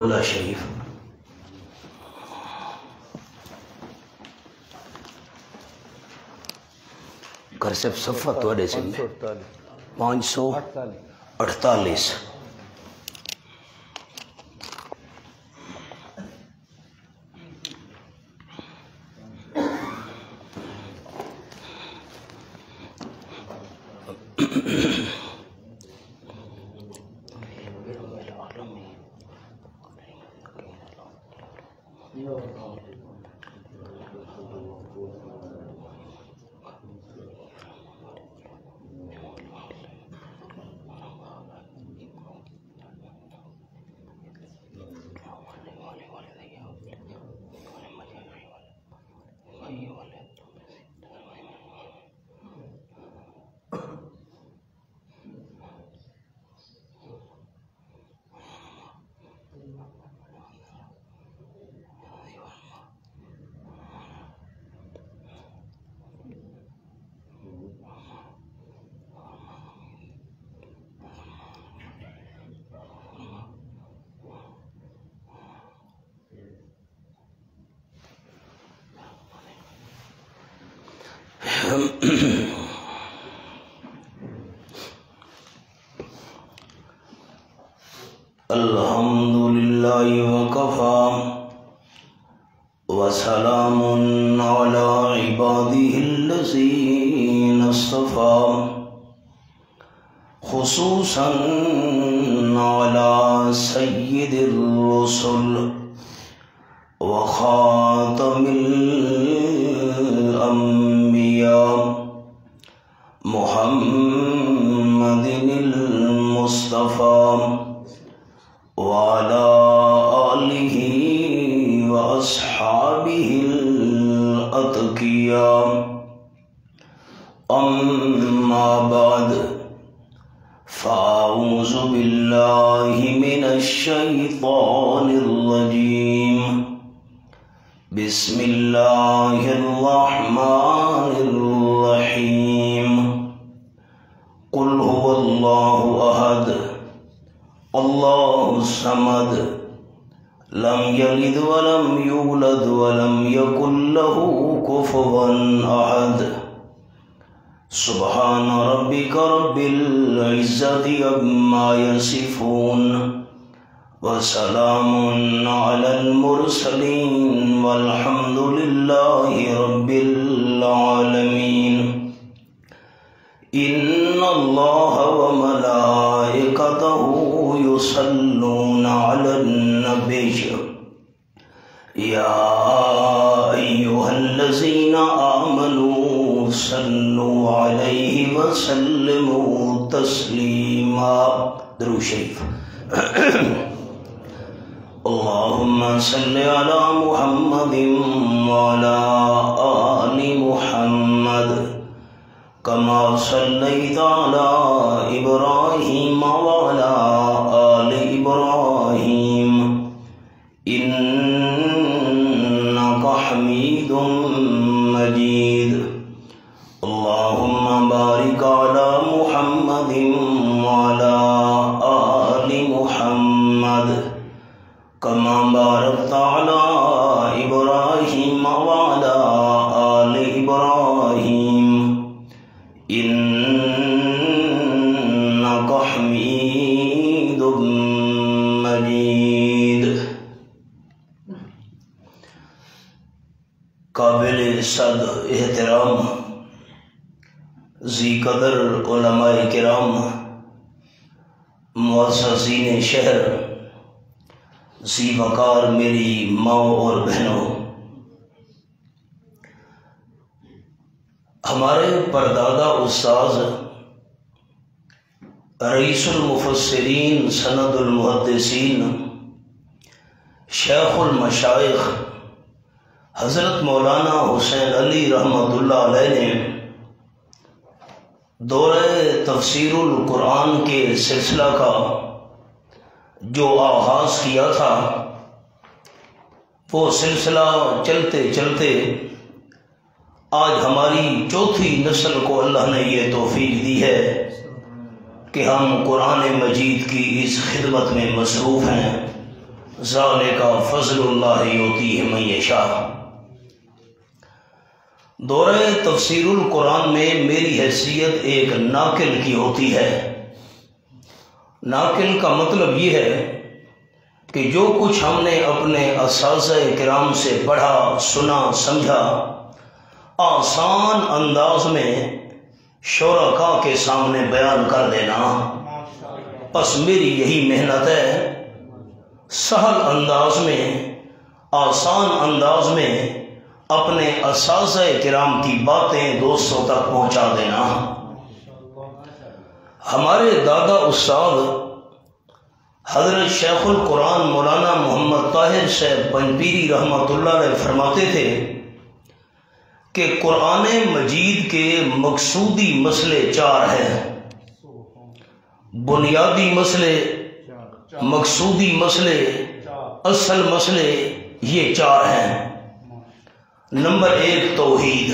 اللہ شریف گھر سے صفحہ توڑے سے 548 الحمد للہ وکفا وسلام علی عباده الذین اصطفى خصوصا علی سید الرسل وخاتم الانبیاء محمد المصطفى وعلى آلہ وأصحابہ الأتقیاء اما بعد فأعوذ باللہ من الشیطان الرجیم بسم اللہ الرحمن الرحیم قل هو اللہ احد اللہ الصمد لم یلد ولم یولد ولم یکن له کفوا احد سبحان ربک رب العزت عما یصفون وسلام علی المرسلین والحمد للہ رب العالمین ان اللہ وملائکتہ یصلون علی النبی یا ایہا الذین آمنوا صلوا علیہ وسلموا تسلیما درود شریف اللہم صل علی محمد وعلی آل محمد كما صليت على إبراهيم وعلى آل إبراهيم إنك حميد مجيد اللهم بارك على محمد وعلى آل محمد كما باركت على إبراهيم وعلى آل إبراهيم انک حمید مجید قابل صد احترام ذی قدر علماء کرام معززین شہر ذی وقار میری ماں اور بہنوں، ہمارے پردادا استاذ رئیس المفسرین سند المحدثین شیخ المشائخ حضرت مولانا حسین علی رحمۃ اللہ علیہ نے دورہ تفسیر القرآن کے سلسلہ کا جو آغاز کیا تھا، وہ سلسلہ چلتے چلتے آج ہماری چوتھی نسل کو اللہ نے یہ توفیق دی ہے کہ ہم قرآن مجید کی اس خدمت میں مصروف ہیں ذالک فضل اللہ یؤتیہ من یشاء۔ دورہ تفسیر القرآن میں میری حیثیت ایک ناقل کی ہوتی ہے۔ ناقل کا مطلب یہ ہے کہ جو کچھ ہم نے اپنے اساتذہ کرام سے پڑھا، سنا، سمجھا، آسان انداز میں شرکاء کے سامنے بیان کر دینا۔ بس میری یہی محنت ہے، سہل انداز میں، آسان انداز میں اپنے اساتذہ کرام کی باتیں دوستوں تک پہنچا دینا۔ ہمارے دادا استاد حضرت شیخ القرآن مولانا محمد طاہر صاحب پنجپیری رحمۃ اللہ علیہ فرماتے تھے کہ قرآن مجید کے مقصودی مسئلے 4 ہیں۔ بنیادی مسئلے، مقصودی مسئلے، اصل مسئلے، یہ 4 ہیں۔ نمبر 1 توحید،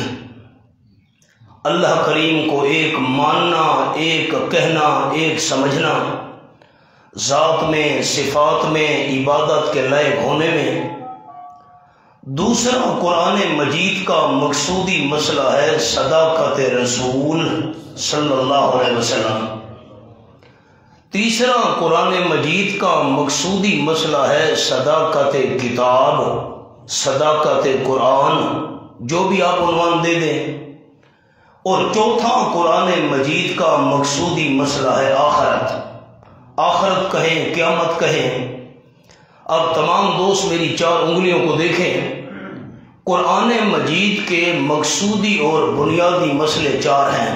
اللہ کریم کو ایک ماننا، ایک کہنا، ایک سمجھنا، ذات میں، صفات میں، عبادت کے لائق ہونے میں۔ دوسرا قرآن مجید کا مقصودی مسئلہ ہے صداقت رسول صلی اللہ علیہ وسلم۔ تیسرا قرآن مجید کا مقصودی مسئلہ ہے صداقت کتاب، صداقت قرآن، جو بھی آپ عنوان دے دیں۔ اور چوتھا قرآن مجید کا مقصودی مسئلہ ہے آخرت۔ آخرت کہیں، قیامت کہیں۔ اب تمام دوست میری 4 انگلیوں کو دیکھیں۔ قرآن مجید کے مقصودی اور بنیادی مسئلے 4 ہیں۔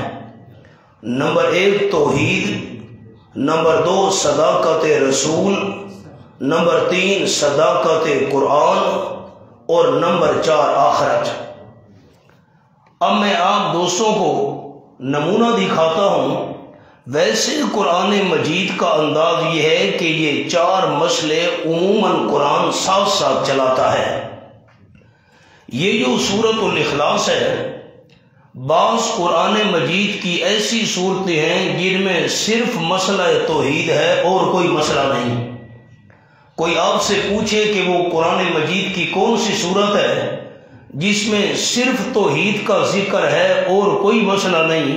نمبر 1 توحید، نمبر 2 صداقت رسول، نمبر 3 صداقت قرآن، اور نمبر 4 آخرت۔ اب میں آپ دوستوں کو نمونہ دکھاتا ہوں۔ ویسے قرآن مجید کا انداز یہ ہے کہ یہ 4 مسئلے عموماً قرآن ساتھ ساتھ چلاتا ہے۔ یہ جو سورۃ الاخلاص ہے، بعض قرآن مجید کی ایسی صورتیں ہیں جن میں صرف مسئلہ توحید ہے اور کوئی مسئلہ نہیں۔ کوئی آپ سے پوچھے کہ وہ قرآن مجید کی کون سی صورت ہے جس میں صرف توحید کا ذکر ہے اور کوئی مسئلہ نہیں،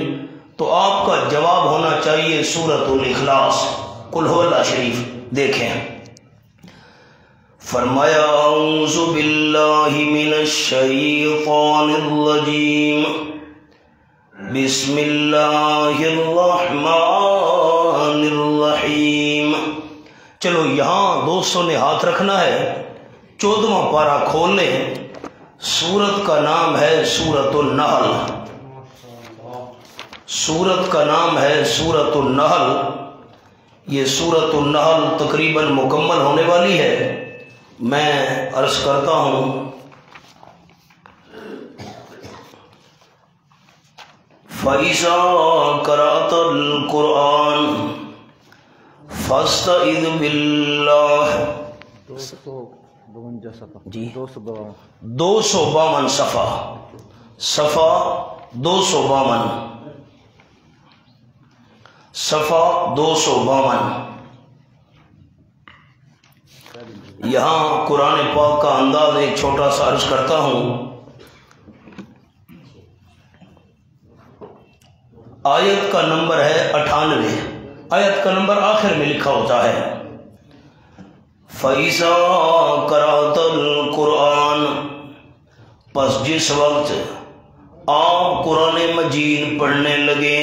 تو آپ کا جواب ہونا چاہیے سورۃ الاخلاص، قل هو اللہ شریف۔ دیکھیں، فرمایا اعوذ باللہ من الشیطان الرجیم، بسم اللہ الرحمن الرحیم۔ چلو یہاں دوستوں نے ہاتھ رکھنا ہے، 14واں پارہ کھول لیں۔ سورت کا نام ہے سورۃ النحل۔ سورت کا نام ہے سورۃ النحل۔ یہ سورۃ النحل تقریباً مکمل ہونے والی ہے۔ میں عرض کرتا ہوں، فَإِذَا قَرَأْتَ الْقُرْآنَ فَاسْتَعِذْ بِاللَّهِ۔ 252 صفحہ جی 252 صفحہ، صفحہ 252، صفحہ 252۔ یہاں قرآن پاک کا انداز ایک چھوٹا سا عرض کرتا ہوں۔ آیت کا نمبر ہے 98۔ آیت کا نمبر آخر میں لکھا ہوتا ہے، فَإِذَا قَرَأْتَ الْقُرْآنَ، پس جس وقت آپ قرآن مجید پڑھنے لگے،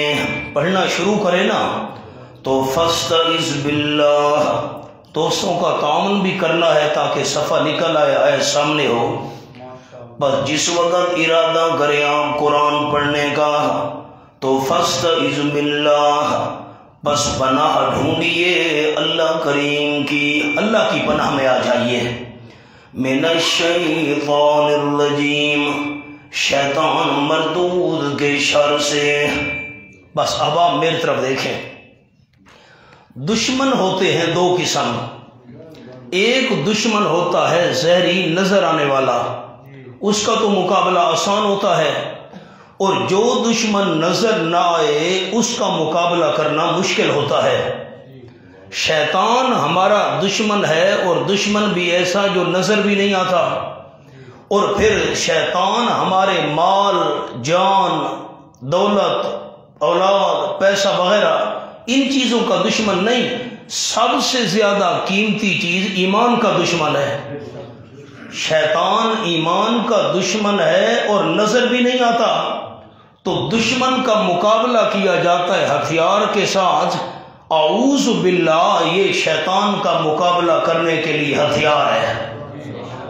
پڑھنا شروع کریں نا، تو فَاسْتَعِذْ بِاللَّهِ، دوستوں کا تعاون بھی کرنا ہے تاکہ صفحہ نکل آئے سامنے ہو۔ بس جس وقت ارادہ کریں آپ قرآن پڑھنے کا، تو فَاسْتَعِذْ بِاللَّهِ، بس پناہ ڈھونڈیے اللہ کریم کی، اللہ کی پناہ میں آ جائیے۔ من الشیطان الرجیم، شیطان مردود کے شر سے۔ بس اب آپ میری طرف دیکھیں، دشمن ہوتے ہیں 2 قسم۔ ایک دشمن ہوتا ہے زہری نظر آنے والا، اس کا تو مقابلہ آسان ہوتا ہے، اور جو دشمن نظر نہ آئے اس کا مقابلہ کرنا مشکل ہوتا ہے۔ شیطان ہمارا دشمن ہے، اور دشمن بھی ایسا جو نظر بھی نہیں آتا، اور پھر شیطان ہمارے مال، جان، دولت، اولاد، پیسہ وغیرہ ان چیزوں کا دشمن نہیں، سب سے زیادہ قیمتی چیز ایمان کا دشمن ہے۔ شیطان ایمان کا دشمن ہے اور نظر بھی نہیں آتا، تو دشمن کا مقابلہ کیا جاتا ہے ہتھیار کے ساتھ۔ اعوذ باللہ، یہ شیطان کا مقابلہ کرنے کے لیے ہتھیار ہے۔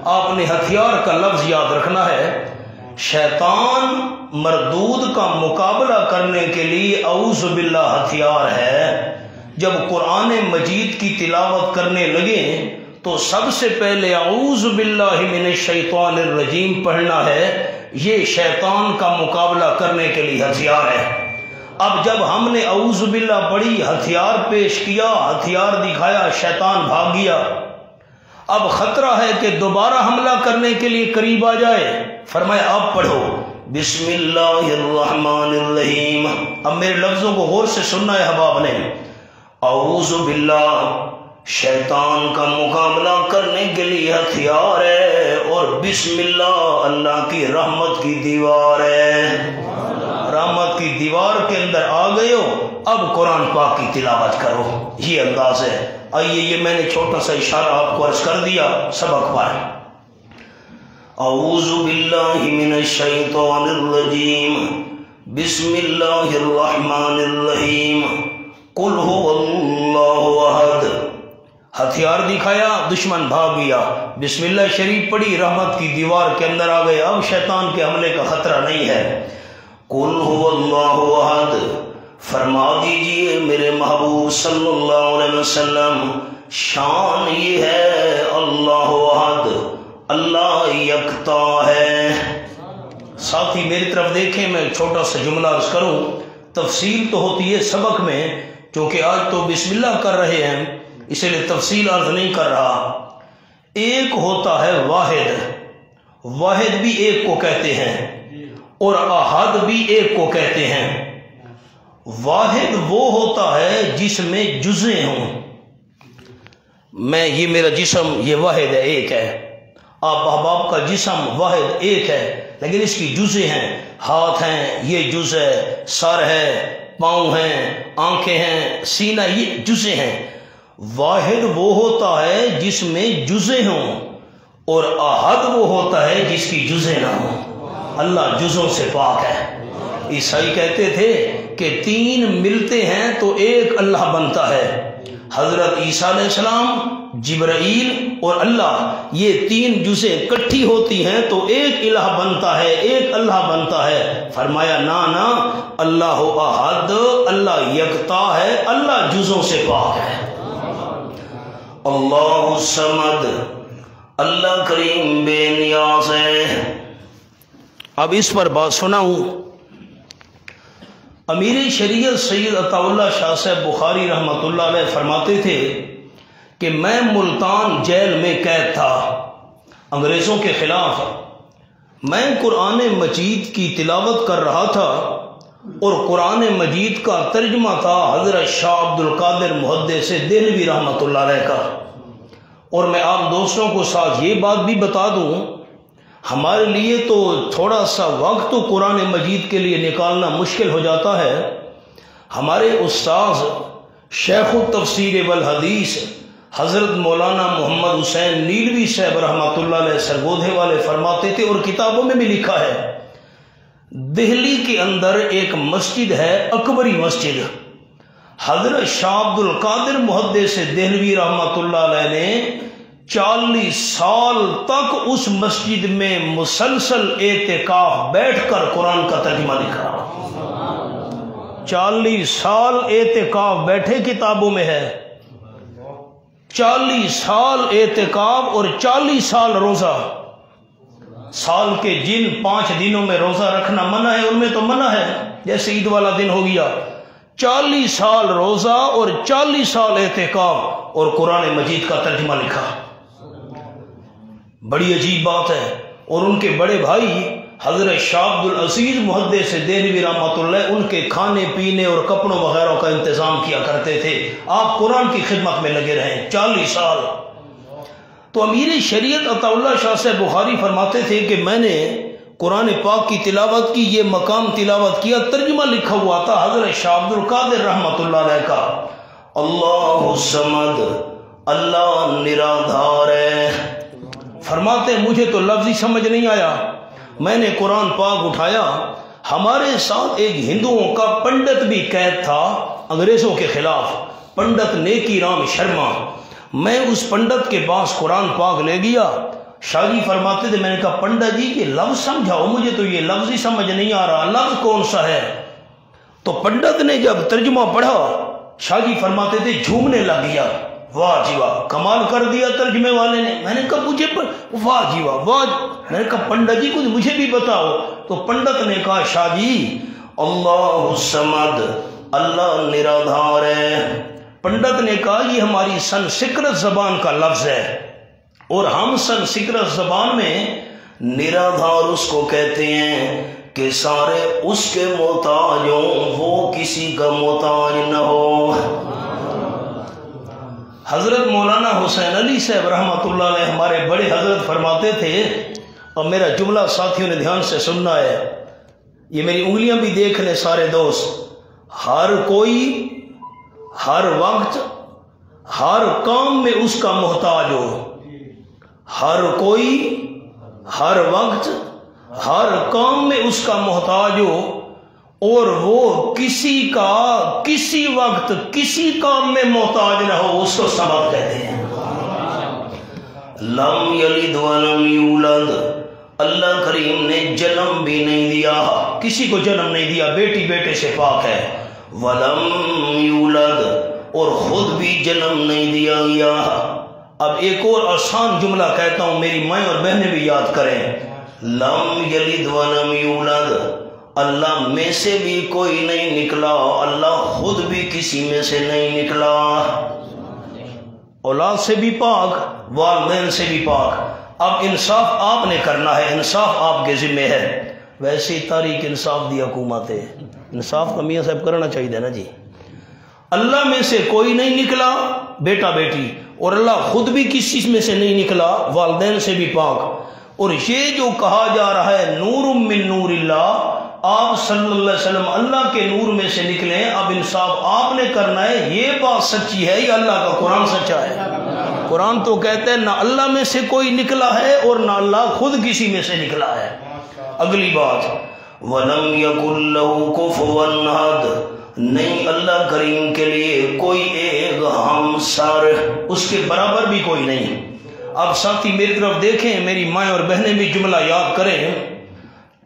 آپ نے ہتھیار کا لفظ یاد رکھنا ہے۔ شیطان مردود کا مقابلہ کرنے کے لیے اعوذ باللہ ہتھیار ہے۔ جب قرآن مجید کی تلاوت کرنے لگے تو سب سے پہلے اعوذ باللہ من الشیطان الرجیم پڑھنا ہے، یہ شیطان کا مقابلہ کرنے کے لیے ہتھیار ہے۔ اب جب ہم نے اعوذ باللہ پڑھی، ہتھیار پیش کیا، ہتھیار دکھایا، شیطان بھاگ گیا، اب خطرہ ہے کہ دوبارہ حملہ کرنے کے لیے قریب آ جائے۔ فرمایا اب پڑھو بسم اللہ الرحمن الرحیم۔ اب میرے لفظوں کو غور سے سننا ہے احباب نے۔ اعوذ باللہ شیطان کا مقابلہ کرنے کے لیے ہتھیار ہے، اور بسم اللہ اللہ کی رحمت کی دیوار ہے۔ رحمت کی دیوار کے اندر آ گئے ہو، اب قرآن پاک کی تلاوت کرو، یہ انداز ہے۔ آئیے یہ میں نے چھوٹا سا اشارہ آپ کو عرض کر دیا سبق پر۔ اعوذ باللہ من الشیطان الرجیم، بسم اللہ الرحمن الرحیم، قل هو اللہ احد۔ ہتھیار دکھایا، دشمن بھاگ گیا، بسم اللہ شریف پڑھی، رحمت کی دیوار کے اندر آ گئے، اب شیطان کے حملے کا خطرہ نہیں ہے۔ قل هو اللہ احد، فرما دیجئے میرے محبوب صلی اللہ علیہ وسلم، شان یہ ہے اللہ احد، اللہ یکتا ہے۔ ساتھی میری طرف دیکھیں، میں چھوٹا سا جملہ عرض کروں، تفصیل تو ہوتی ہے سبق میں، چونکہ آج تو بسم اللہ کر رہے ہیں اس لیے تفصیل عرض نہیں کر رہا۔ ایک ہوتا ہے واحد، واحد بھی ایک کو کہتے ہیں، اور احد بھی ایک کو کہتے ہیں۔ واحد وہ ہوتا ہے جس میں جزءیں ہوں۔ یہ میرا جسم یہ واحد ہے، ایک ہے۔ آپ احباب کا جسم واحد ایک ہے، لیکن اس کی جزءیں ہیں، ہاتھ ہیں یہ جز ہے، سر ہے، پاؤں ہیں، آنکھیں ہیں، سینہ، یہ جزءیں ہیں۔ واحد وہ ہوتا ہے جس میں جزءیں ہوں، اور احد وہ ہوتا ہے جس کی جزءیں نہ ہوں۔ اللہ جزوں سے پاک ہے۔ عیسائی کہتے تھے کہ تین ملتے ہیں تو ایک اللہ بنتا ہے، حضرت عیسیٰ علیہ السلام، جبرائیل اور اللہ، یہ تین جزیں اکٹھی ہوتی ہیں تو ایک الہ بنتا ہے، ایک اللہ بنتا ہے۔ فرمایا نا نا، اللہ احد، اللہ یکتا ہے، اللہ جزوں سے پاک ہے۔ اللہ صمد، اللہ کریم بے نیاز ہے۔ اب اس پر بات سناؤں۔ امیر شریعت سید عطا اللہ شاہ صاحب بخاری رحمۃ اللہ علیہ فرماتے تھے کہ میں ملتان جیل میں قید تھا انگریزوں کے خلاف، میں قرآن مجید کی تلاوت کر رہا تھا، اور قرآن مجید کا ترجمہ تھا حضرت شاہ عبد القادر محدث دہلوی رحمۃ اللہ علیہ کا۔ اور میں آپ دوستوں کو ساتھ یہ بات بھی بتا دوں، ہمارے لیے تو تھوڑا سا وقت تو قرآن مجید کے لیے نکالنا مشکل ہو جاتا ہے۔ ہمارے استاذ شیخ التفسیر والحدیث حضرت مولانا محمد حسین نیلوی صاحب رحمۃ اللہ علیہ سرگودھے والے فرماتے تھے، اور کتابوں میں بھی لکھا ہے، دہلی کے اندر ایک مسجد ہے اکبری مسجد، حضرت شاہ عبد القادر محدث دہلوی رحمۃ اللہ علیہ نے 40 سال تک اس مسجد میں مسلسل اعتکاف بیٹھ کر قرآن کا ترجمہ لکھا۔ 40 سال اعتکاف بیٹھے، کتابوں میں ہے، 40 سال اعتکاف اور 40 سال روزہ۔ سال کے جن 5 دنوں میں روزہ رکھنا منع ہے، ان میں تو منع ہے، جیسے عید والا دن ہو گیا۔ 40 سال روزہ اور 40 سال اعتکاف، اور قرآن مجید کا ترجمہ لکھا۔ بڑی عجیب بات ہے۔ اور ان کے بڑے بھائی حضرت شاہ عبد العزیز محدث دہلوی رحمۃ اللہ ان کے کھانے پینے اور کپڑوں وغیرہ کا انتظام کیا کرتے تھے. آپ قرآن کی خدمت میں لگے رہے 40 سال. تو امیر شریعت عطا اللہ شاہ صاحب بخاری فرماتے تھے کہ میں نے قرآن پاک کی تلاوت کی، یہ مقام تلاوت کیا، ترجمہ لکھا ہوا تھا حضرت شاہ عبد القادر رحمۃ اللہ علیہ کا. اللہ الصمد، اللہ نرادھار ہے. فرماتے ہیں مجھے تو لفظ ہی سمجھ نہیں آیا. میں نے قرآن پاک اٹھایا، ہمارے ساتھ ایک ہندوؤں کا پنڈت بھی قید تھا انگریزوں کے خلاف، پنڈت نیکی رام شرما. میں اس پنڈت کے پاس قرآن پاک لے گیا. شاہ جی فرماتے تھے، میں نے کہا پنڈت جی یہ لفظ سمجھاؤ، مجھے تو یہ لفظ ہی سمجھ نہیں آ رہا، لفظ کون سا ہے؟ تو پنڈت نے جب ترجمہ پڑھا، شاہ جی فرماتے تھے جھومنے لگ گیا. واہ جی واہ، کمال کر دیا ترجمے والے نے. میں نے کہا مجھے واہ جی واہ واہ. میں نے کہا پنڈت جی کچھ مجھے بھی بتاؤ. تو پنڈت نے کہا شاہ جی اللہ الصمد، اللہ نرادھار ہے. پنڈت نے کہا یہ ہماری سنسکرت زبان کا لفظ ہے، اور ہم سنسکرت زبان میں نرادھار اس کو کہتے ہیں کہ سارے اس کے محتاج ہوں، وہ کسی کا محتاج نہ ہو. حضرت مولانا حسین علی صاحب رحمۃ اللہ علیہ ہمارے بڑے حضرت فرماتے تھے، اور میرا جملہ ساتھیوں نے دھیان سے سننا ہے، یہ میری انگلیاں بھی دیکھ لیں سارے دوست. ہر کوئی ہر وقت ہر کام میں اس کا محتاج ہو. ہر کوئی ہر وقت ہر کام میں اس کا محتاج ہو، اور وہ کسی کا کسی وقت کسی کام میں محتاج نہ ہو، اس کو سبب کہتے ہیں. لم یلد ولم یولد، اللہ کریم نے جنم بھی نہیں دیا، کسی کو جنم نہیں دیا، بیٹی بیٹے سے پاک ہے. ولم یولد، اور خود بھی جنم نہیں دیا گیا. اب ایک اور آسان جملہ کہتا ہوں، میری مائیں اور بہنیں بھی یاد کریں. لم یلد ولم یولد، اللہ میں سے بھی کوئی نہیں نکلا، اللہ خود بھی کسی میں سے نہیں نکلا. اولاد سے بھی پاک، والدین سے بھی پاک. اب انصاف آپ نے کرنا ہے، انصاف آپ کے ذمہ ہے. ویسے ہی تاریخ انصاف دی حکومت ہے، انصاف کا میاں صاحب کرنا چاہیے نا جی. اللہ میں سے کوئی نہیں نکلا بیٹا بیٹی، اور اللہ خود بھی کسی میں سے نہیں نکلا، والدین سے بھی پاک. اور یہ جو کہا جا رہا ہے نور من نور اللہ، آپ صلی اللہ علیہ وسلم اللہ کے نور میں سے نکلے. اب انصاف آپ نے کرنا ہے، یہ بات سچی ہے یا اللہ کا قرآن سچا ہے؟ قرآن تو کہتا ہے نہ اللہ میں سے کوئی نکلا ہے اور نہ اللہ خود کسی میں سے نکلا ہے. اگلی بات، وَلَمْ يَكُنْ لَهُ كُفُوًا أَحَدٌ، نہیں اللہ کریم کے لیے کوئی ایک ہمسر، اس کے برابر بھی کوئی نہیں. اب ساتھی میری طرف دیکھیں، میری مائیں اور بہنیں بھی جملہ یاد کریں.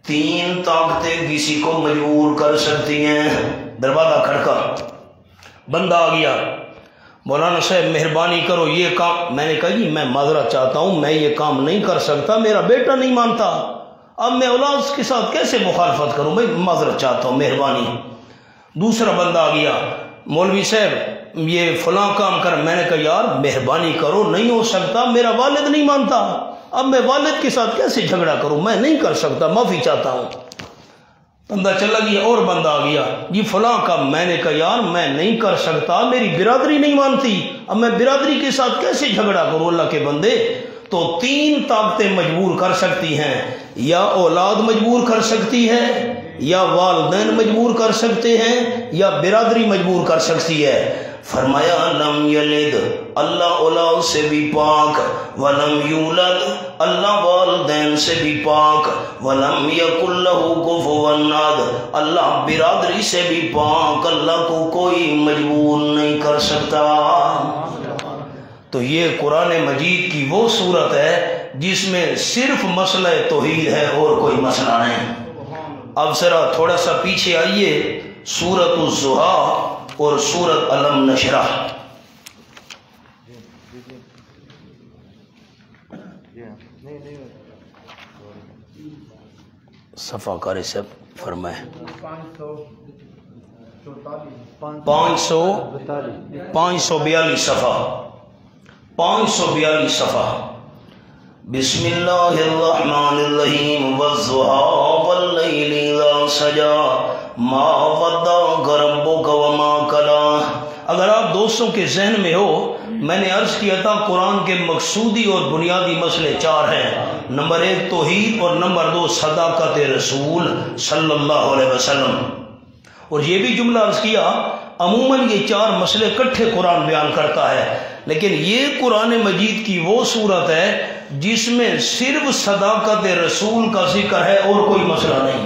3 طاقتیں کسی کو مجبور کر سکتی ہیں. دروازہ کھڑکا، بندہ آ گیا، مولانا صاحب مہربانی کرو یہ کام. میں نے کہا جی میں معذرت چاہتا ہوں، میں یہ کام نہیں کر سکتا، میرا بیٹا نہیں مانتا، اب میں اولاد کے ساتھ کیسے مخالفت کروں، میں معذرت چاہتا ہوں، مہربانی. دوسرا بندہ آ گیا، مولوی صاحب یہ فلاں کام کر. میں نے کہا یار مہربانی کرو، نہیں ہو سکتا، میرا والد نہیں مانتا، اب میں والد کے ساتھ کیسے جھگڑا کروں، میں نہیں کر سکتا، معافی چاہتا ہوں. بندہ چلا گیا، اور بندہ آ گیا، یہ فلاں کام. میں نے کہا یار میں نہیں کر سکتا، میری برادری نہیں مانتی، اب میں برادری کے ساتھ کیسے جھگڑا کروں اللہ کے بندے. تو 3 طاقتیں مجبور کر سکتی ہیں، یا اولاد مجبور کر سکتی ہے، یا والدین مجبور کر سکتے ہیں، یا برادری مجبور کر سکتی ہے. فرمایا لم یلد، اللہ اولاد سے بھی پاک، ولم یولد، اللہ والدین سے بھی پاک، ولم یکن لہ کفوا احد، اللہ برادری سے بھی پاک، اللہ کو کوئی مجبور نہیں کر سکتا. تو یہ قرآن مجید کی وہ صورت ہے جس میں صرف مسئلہ توحید ہے اور کوئی مسئلہ نہیں. اب ذرا تھوڑا سا پیچھے آئیے، سورۃ الضحیٰ اور سورۃ الم نشرح. صفحہ کاری صاحب فرمائے 542 صفحہ 542 صفحہ. بسم اللہ الرحمن الرحیم والضحیٰ واللیل اذا سجا ما ودعک ربک وما قلی۔ اگر آپ دوستوں کے ذہن میں ہو، میں نے عرض کیا تھا قرآن کے مقصودی اور بنیادی مسئلے 4 ہیں۔ نمبر 1 توحید، اور نمبر 2 صداقت رسول صلی اللہ علیہ وسلم۔ اور یہ بھی جملہ عرض کیا، عموماً یہ 4 مسئلے اکٹھے قرآن بیان کرتا ہے، لیکن یہ قرآن مجید کی وہ صورت ہے جس میں صرف صداقت رسول کا ذکر ہے اور کوئی مسئلہ نہیں۔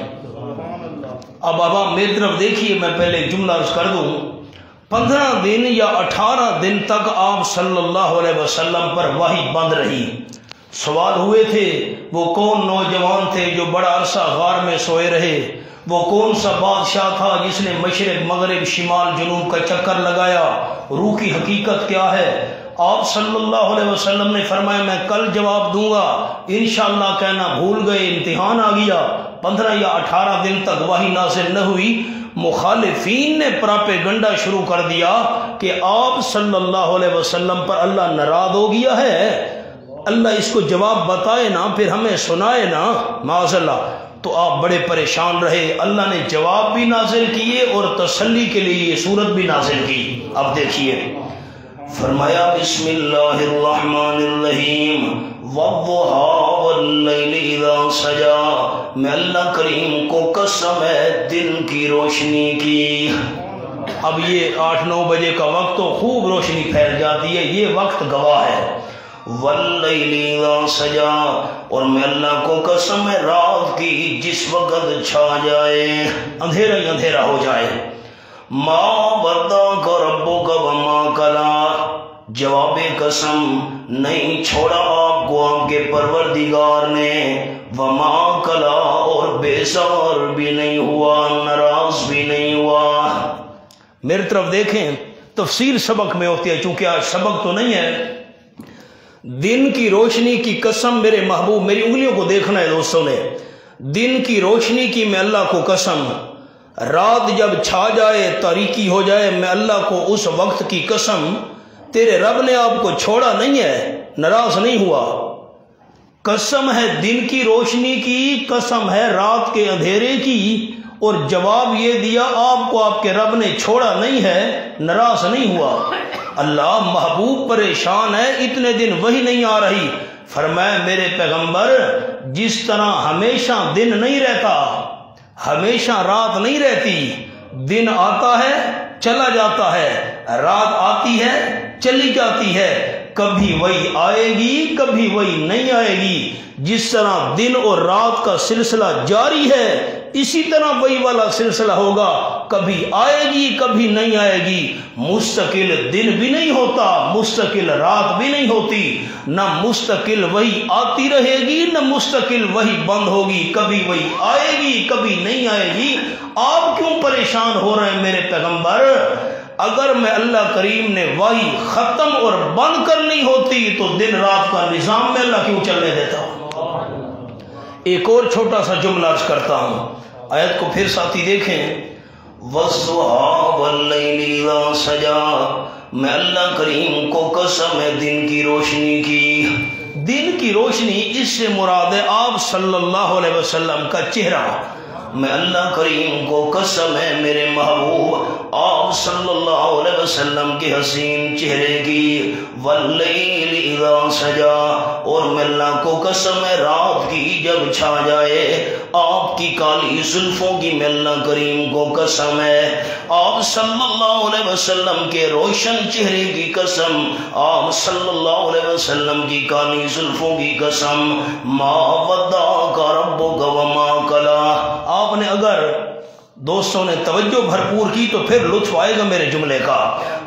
اب آپ میری طرف دیکھیے، میں پہلے جملہ عرض کر دوں۔ 15 دن یا 18 دن تک آپ صلی اللہ علیہ وسلم پر وحی بند رہی۔ سوال ہوئے تھے وہ کون نوجوان تھے جو بڑا عرصہ غار میں سوئے رہے، وہ کون سا بادشاہ تھا جس نے مشرق مغرب شمال جنوب کا چکر لگایا، روح کی حقیقت کیا ہے؟ آپ صلی اللہ علیہ وسلم نے فرمایا میں کل جواب دوں گا، انشاءاللہ کہنا بھول گئے، امتحان آ گیا۔ 15 یا 18 دن تک وحی نازل نہ ہوئی۔ مخالفین نے پراپیگنڈا شروع کر دیا کہ آپ صلی اللہ علیہ وسلم پر اللہ ناراض ہو گیا ہے، اللہ اس کو جواب بتائے نا، پھر ہمیں سنائے نا، معاذ اللہ۔ تو آپ بڑے پریشان رہے، اللہ نے جواب بھی نازل کیے اور تسلی کے لیے یہ صورت بھی نازل کی۔ اب دیکھیے، فرمایا بسم اللہ الرحمن الرحیم والضحیٰ واللیل اذا سجا، میں اللہ کریم کو قسم ہے دن کی روشنی کی۔ اب یہ 8-9 بجے کا وقت تو خوب روشنی پھیل جاتی ہے، یہ وقت گواہ ہے۔ واللیل اذا سجا، اور میں اللہ کو قسم ہے رات کی جس وقت چھا جائے، اندھیرا ہی اندھیرا ہو جائے۔ ما ودعک ربک وما قلی، جواب قسم نہیں چھوڑا آپ کو آپ کے پروردگار نے، وما قلی، اور بیزار بھی نہیں ہوا، ناراض بھی نہیں ہوا۔ میری طرف دیکھیں، تفصیل سبق میں ہوتی ہے، چونکہ آج سبق تو نہیں ہے۔ دن کی روشنی کی قسم میرے محبوب، میری انگلیوں کو دیکھنا ہے دوستوں نے، دن کی روشنی کی میں اللہ کو قسم، رات جب چھا جائے تاریکی ہو جائے میں اللہ کو اس وقت کی قسم، تیرے رب نے آپ کو چھوڑا نہیں ہے، ناراض نہیں ہوا۔ قسم ہے دن کی روشنی کی، قسم ہے رات کے اندھیرے کی، اور جواب یہ دیا آپ کو آپ کے رب نے چھوڑا نہیں ہے، ناراض نہیں ہوا۔ اللہ محبوب پریشان ہے، اتنے دن وہی نہیں آ رہی۔ فرمایا میرے پیغمبر، جس طرح ہمیشہ دن نہیں رہتا، ہمیشہ رات نہیں رہتی، دن آتا ہے چلا جاتا ہے، رات آتی ہے چلی جاتی ہے، کبھی وہی آئے گی کبھی وہی نہیں آئے گی۔ جس طرح دن اور رات کا سلسلہ جاری ہے، اسی طرح وہی والا سلسلہ ہوگا، کبھی آئے گی کبھی نہیں آئے گی۔ مستقل دن بھی نہیں ہوتا، مستقل رات بھی نہیں ہوتی، نہ مستقل وہی آتی رہے گی نہ مستقل وہی بند ہوگی، کبھی وہی آئے گی کبھی نہیں آئے گی۔ آپ کیوں پریشان ہو رہے ہیں میرے پیغمبر؟ اگر میں اللہ کریم نے وحی ختم اور بند کرنی ہوتی تو دن رات کا نظام میں اللہ کیوں چلنے دیتا ہوں؟ ایک اور چھوٹا سا جملہ عرض کرتا ہوں، آیت کو پھر ساتھی دیکھیں۔ والضحیٰ واللیل اذا سجا، میں اللہ کریم کو قسم ہے دن کی روشنی کی۔ دن کی روشنی، اس سے مراد ہے آپ صلی اللہ علیہ وسلم کا چہرہ۔ میں اللہ کریم کو قسم ہے میرے محبوب آپ صلی اللہ علیہ وسلم کے حسین چہرے کی۔ واللیل اذا سجا، اور میں اللہ کو قسم ہے رات کی جب چھا جائے، آپ کی کالی زلفوں کی میں اللہ کریم کو قسم ہے، آپ صلی اللہ علیہ وسلم کے روشن چہرے کی قسم، آپ صلی اللہ علیہ وسلم کی کالی زلفوں کی قسم۔ ما ودعک ربک وما قلی۔ آپ نے اگر دوستوں نے توجہ بھرپور کی تو پھر لطف آئے گا میرے جملے کا۔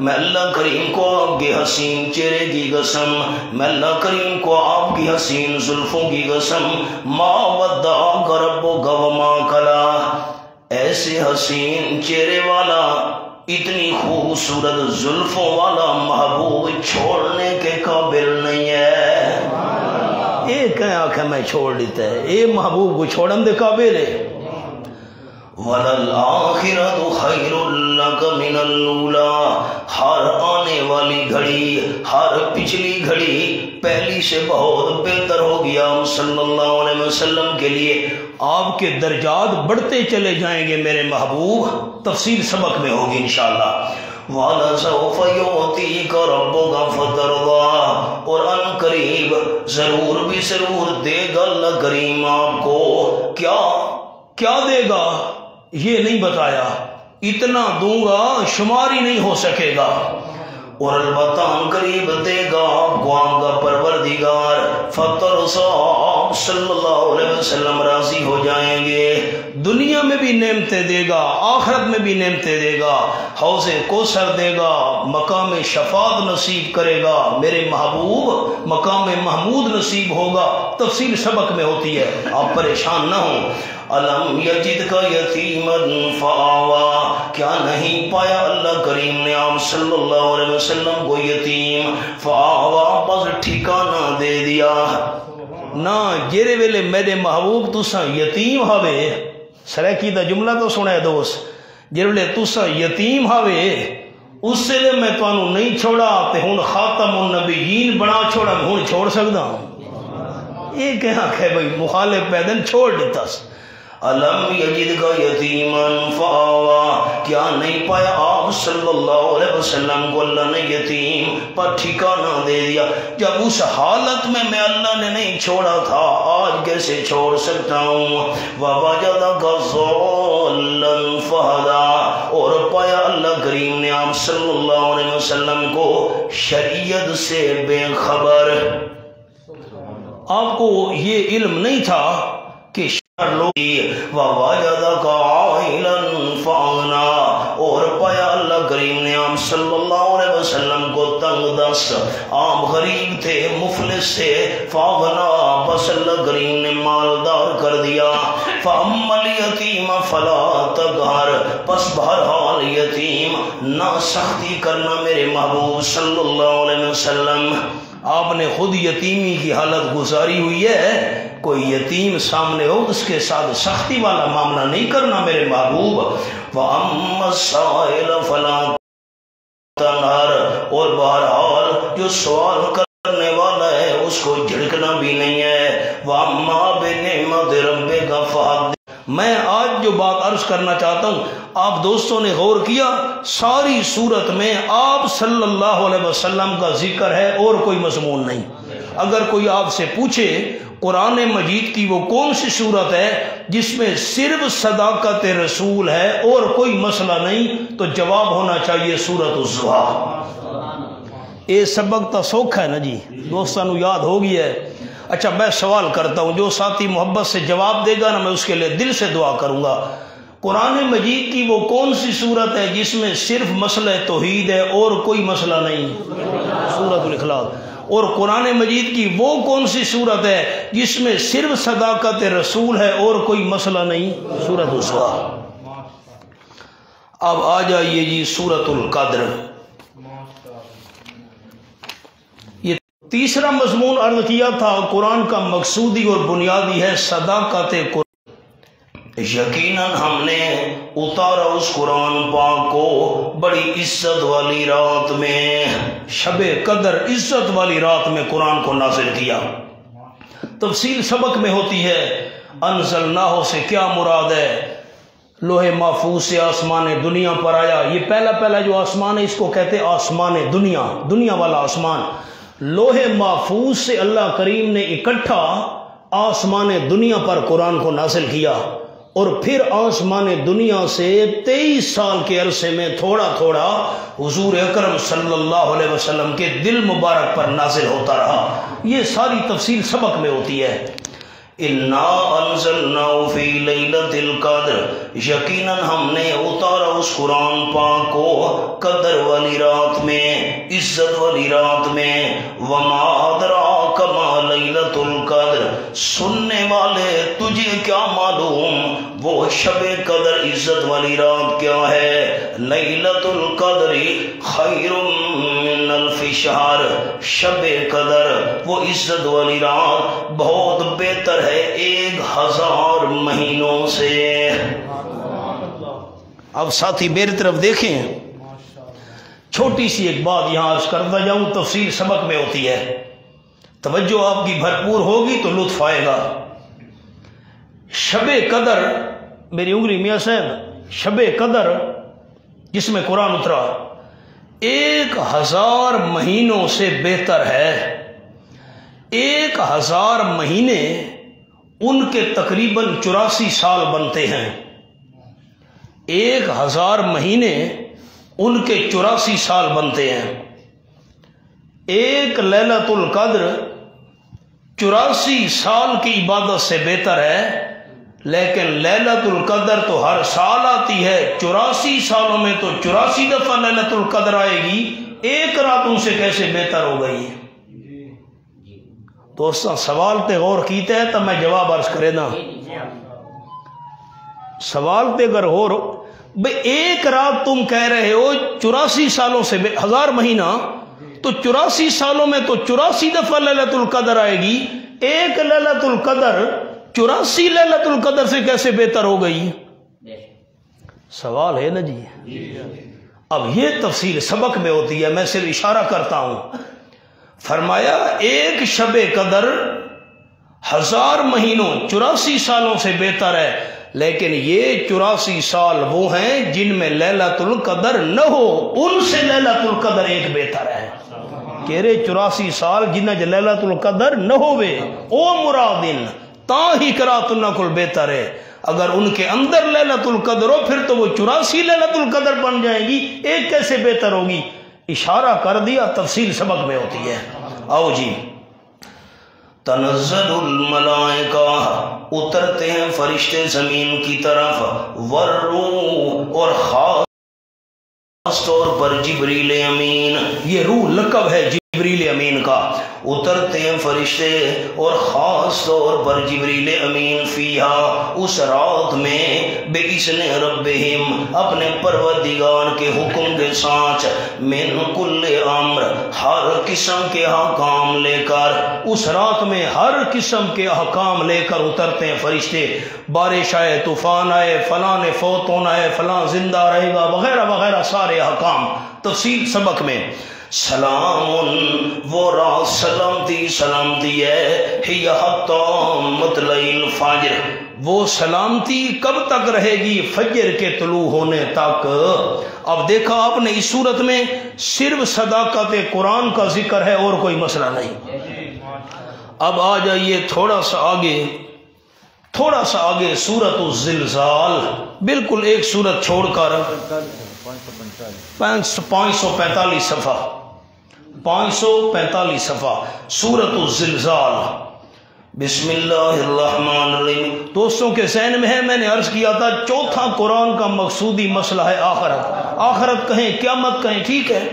میں اللہ کریم کو آپ کے حسین چہرے کی قسم، میں اللہ کریم کو آپ کی حسین زلفوں کی قسم، ما ودعک ربک وما قلی۔ ایسے حسین چہرے والا، اتنی خوبصورت زلفوں والا محبوب چھوڑنے کے قابل نہیں ہے۔ ایک آنکھ میں چھوڑ دیتا ہے، اے محبوب کو چھوڑن دے قابل ہے۔ وَلَلْآخِرَةُ خَيْرٌ لَكَ مِنَ الْأُولَىٰ، ہر آنے والی گھڑی، ہر پچھلی گھڑی پہلی سے بہت بہتر ہوگی ہوگی آپ صلی اللہ علیہ وسلم کے لیے آپ کے درجات بڑھتے چلے جائیں گے میرے محبوب. تفصیل سبق میں ہوگی انشاءاللہ. وَلَسَوْفَ يُعْطِيكَ رَبُّكَ فَتَرْضَىٰ، اور ان قریب ضرور بھی ضرور دے گا اللہ کریم آپ کو. کیا دے گا یہ نہیں بتایا، اتنا دوں گا شمار ہی نہیں ہو سکے گا. اور البتہ ان قریب دے گا آپ کو آپ کا پروردگار. فَتَرْضَىٰ، صلی اللہ علیہ وسلم راضی ہو جائیں گے. دنیا میں بھی نعمتیں دے گا، آخرت میں بھی نعمتیں دے گا، حوض کوثر دے گا، مقام شفاعت نصیب کرے گا میرے محبوب، مقام محمود نصیب ہوگا. تفصیل سبق میں ہوتی ہے، آپ پریشان نہ ہوں. الم یجدک یتیما فآوا، کیا نہیں پایا اللہ کریم نے آپ صلی اللہ علیہ وسلم کو یتیم، فآوا بس ٹھکانہ دے دیا. نہ جیرے ویلے میرے محبوب تسا یتیم ہوئے، سرکی دا جملہ تو سنے دوست، جیرے ویلے تسا یتیم ہوئے اس سے لئے میں توانو نہیں چھوڑا تے ہون خاتم النبیین بنا چھوڑا، میں ہون چھوڑ سکتا ہوں. یہ کہاں کہ بھئی مخالف پیدن چھوڑ دیتا سے. الم یجدک یتیما فآوا، کیا نہیں پایا آپ صلی اللہ علیہ وسلم کو اللہ نے یتیم پر ٹھکانہ دے دیا. جب اس حالت میں اللہ نے نہیں چھوڑا تھا، آج کیسے چھوڑ سکتا ہوں. ووجدک ضالا فہدی، اور پایا اللہ کریم نے آپ صلی اللہ علیہ وسلم کو شریعت سے بے خبر. آپ کو یہ علم نہیں تھا کہ وَوَجَدَكَ عَائِلًا فَأَغْنَىٰ، اور پایا اللہ کریم نے آپ صلی اللہ علیہ وسلم کو تنگ دست، آپ غریب تھے، مفلس تھے. فَأَغْنَىٰ، بس اللہ کریم نے مالدار کر دیا. فَأَمَّا الْيَتِيمَ فَلَا تَقْهَرْ، پس بہرحال یتیم نہ سختی کرنا میرے محبوب صلی اللہ علیہ وسلم. آپ نے خود یتیمی کی حالت گزاری ہوئی ہے، کوئی یتیم سامنے ہو اس کے ساتھ سختی والا معاملہ نہیں کرنا میرے محبوب. وَأَمَّا السَّائِلَ فَلَا تَنْهَرْ، اور بہرحال جو سوال کرنے والا ہے اس کو جھڑکنا بھی نہیں ہے. وَأَمَّا بِنِعْمَتِ رَبِّكَ فَحَدِّثْ. میں آج جو بات عرض کرنا چاہتا ہوں، آپ دوستوں نے غور کیا، ساری صورت میں آپ صلی اللہ علیہ وسلم کا ذکر ہے اور کوئی مضمون نہیں. اگر کوئی آپ سے پوچھے قرآن مجید کی وہ کون سی صورت ہے جس میں صرف صداقت رسول ہے اور کوئی مسئلہ نہیں، تو جواب ہونا چاہیے سورۃ الضحیٰ. یہ سبق تو سوکھا ہے نا جی، دوستانو یاد ہو گیا ہے. اچھا میں سوال کرتا ہوں، جو ساتھی محبت سے جواب دے گا نا میں اس کے لیے دل سے دعا کروں گا. قرآن مجید کی وہ کون سی صورت ہے جس میں صرف مسئلہ توحید ہے اور کوئی مسئلہ نہیں؟ سورۃ الاخلاص. اور قرآن مجید کی وہ کون سی صورت ہے جس میں صرف صداقت رسول ہے اور کوئی مسئلہ نہیں؟ سورۃ الضحیٰ. اب آ جائیے جی سورۃ القدر. یہ تیسرا مضمون عرض کیا تھا، قرآن کا مقصودی اور بنیادی ہے صداقت قرآن. یقیناً ہم نے اتارا اس قرآن پاک کو بڑی عزت والی رات میں، شب قدر عزت والی رات میں قرآن کو نازل کیا. تفصیل سبق میں ہوتی ہے. انزلناہ سے کیا مراد ہے؟ لوح محفوظ سے آسمان دنیا پر آیا. یہ پہلا جو آسمان ہے اس کو کہتے آسمان دنیا، دنیا والا آسمان. لوح محفوظ سے اللہ کریم نے اکٹھا آسمان دنیا پر قرآن کو نازل کیا، اور پھر آسمان دنیا سے 23 سال کے عرصے میں تھوڑا تھوڑا حضور اکرم صلی اللہ علیہ وسلم کے دل مبارک پر نازل ہوتا رہا. یہ ساری تفصیل سبق میں ہوتی ہے. اِنَّا أَنزَلْنَاهُ فِي لَيْلَةِ الْقَدْرِ، یقیناً ہم نے اتارا اس قرآن پاک کو قدر والی رات میں، عزت والی رات میں. وَمَا أَدْرَاكَ مَا لَيْلَةُ الْقَدْرِ، سننے والے تجھے کیا معلوم وہ شب قدر عزت والی رات کیا ہے؟ لیلۃ القدر خیر من الف شہر، شب قدر وہ عزت والی رات بہت بہتر ہے 1000 مہینوں سے. اب ساتھی میری طرف دیکھیں، چھوٹی سی ایک بات یہاں عرض کرتا جاؤں، تفصیل سبق میں ہوتی ہے. توجہ آپ کی بھرپور ہوگی تو لطف آئے گا۔ شب قدر، میری انگلی میاں صاحب، شب قدر جس میں قرآن اترا 1000 مہینوں سے بہتر ہے۔ 1000 مہینے ان کے تقریباً 84 سال بنتے ہیں۔ 1000 مہینے ان کے 84 سال بنتے ہیں۔ ایک لیلۃ القدر 84 سال کی عبادت سے بہتر ہے، لیکن لیلۃ القدر تو ہر سال آتی ہے، 84 سالوں میں تو 84 دفعہ لیلۃ القدر آئے گی، ایک رات ان سے کیسے بہتر ہو گئی؟ دوستاں سوال تے غور کیتے ہیں تو میں جواب عرض کرے نا، سوال تے اگر غور بھئی ایک رات تم کہہ رہے ہو 84 سالوں سے 1000 مہینہ تو 84 سالوں میں تو 84 دفعہ لیلۃ القدر آئے گی، ایک لیلۃ القدر 84 لیلۃ القدر سے کیسے بہتر ہو گئی؟ سوال ہے نا جی۔ اب یہ تفصیل سبق میں ہوتی ہے، میں صرف اشارہ کرتا ہوں۔ فرمایا ایک شب قدر 1000 مہینوں 84 سالوں سے بہتر ہے، لیکن یہ 84 سال وہ ہیں جن میں لیلۃ القدر نہ ہو، ان سے لیلۃ القدر ایک بہتر ہے۔ کہہ رہے 84 سال جنہ لیلۃ القدر نہ ہوئے او مرادن تا ہی کراتن کل بہتر ہے، اگر ان کے اندر لیلۃ القدر ہو پھر تو وہ 84 لیلۃ القدر بن جائیں گی، ایک کیسے بہتر ہوگی؟ اشارہ کر دیا، تفصیل سبق میں ہوتی ہے۔ آؤ جی، تنزل الملائکہ، اترتے ہیں فرشتے زمین کی طرف، والروح، اور خاص طور پر جبریل امین، یہ روح لقب ہے جبریل امین کا، اترتے ہیں فرشتے اور خاص طور پر جبریل امین فیہا، اس رات میں، بِإِذْنِ رَبِّهِمْ، اپنے پروردگار کے حکم کے ساتھ، من کل امر، ہر قسم کے احکام لے کر، اس رات میں ہر قسم کے احکام لے کر اترتے ہیں فرشتے، بارش آئے، طوفان آئے، فلاں نے فوت ہونا ہے، فلاں زندہ رہے گا، وغیرہ وغیرہ سارے احکام، تفصیل سبق میں۔ سلام، وہ رات سلامتی ہے، ہی حتی مطلع الفجر، وہ سلامتی کب تک رہے گی؟ فجر کے طلوع ہونے تک۔ اب دیکھا آپ نے اس صورت میں صرف صداقت قرآن کا ذکر ہے اور کوئی مسئلہ نہیں۔ اب آ جائیے تھوڑا سا آگے سورۃ الزلزال، بالکل ایک سورت چھوڑ کر 545 صفحہ، 545 صفحہ، سورۃ الزلزال۔ بسم اللہ الرحمن الرحیم۔ دوستوں کے ذہن میں ہے، میں نے عرض کیا تھا چوتھا قرآن کا مقصودی مسئلہ ہے آخرت، آخرت کہیں قیامت کہیں، ٹھیک ہے۔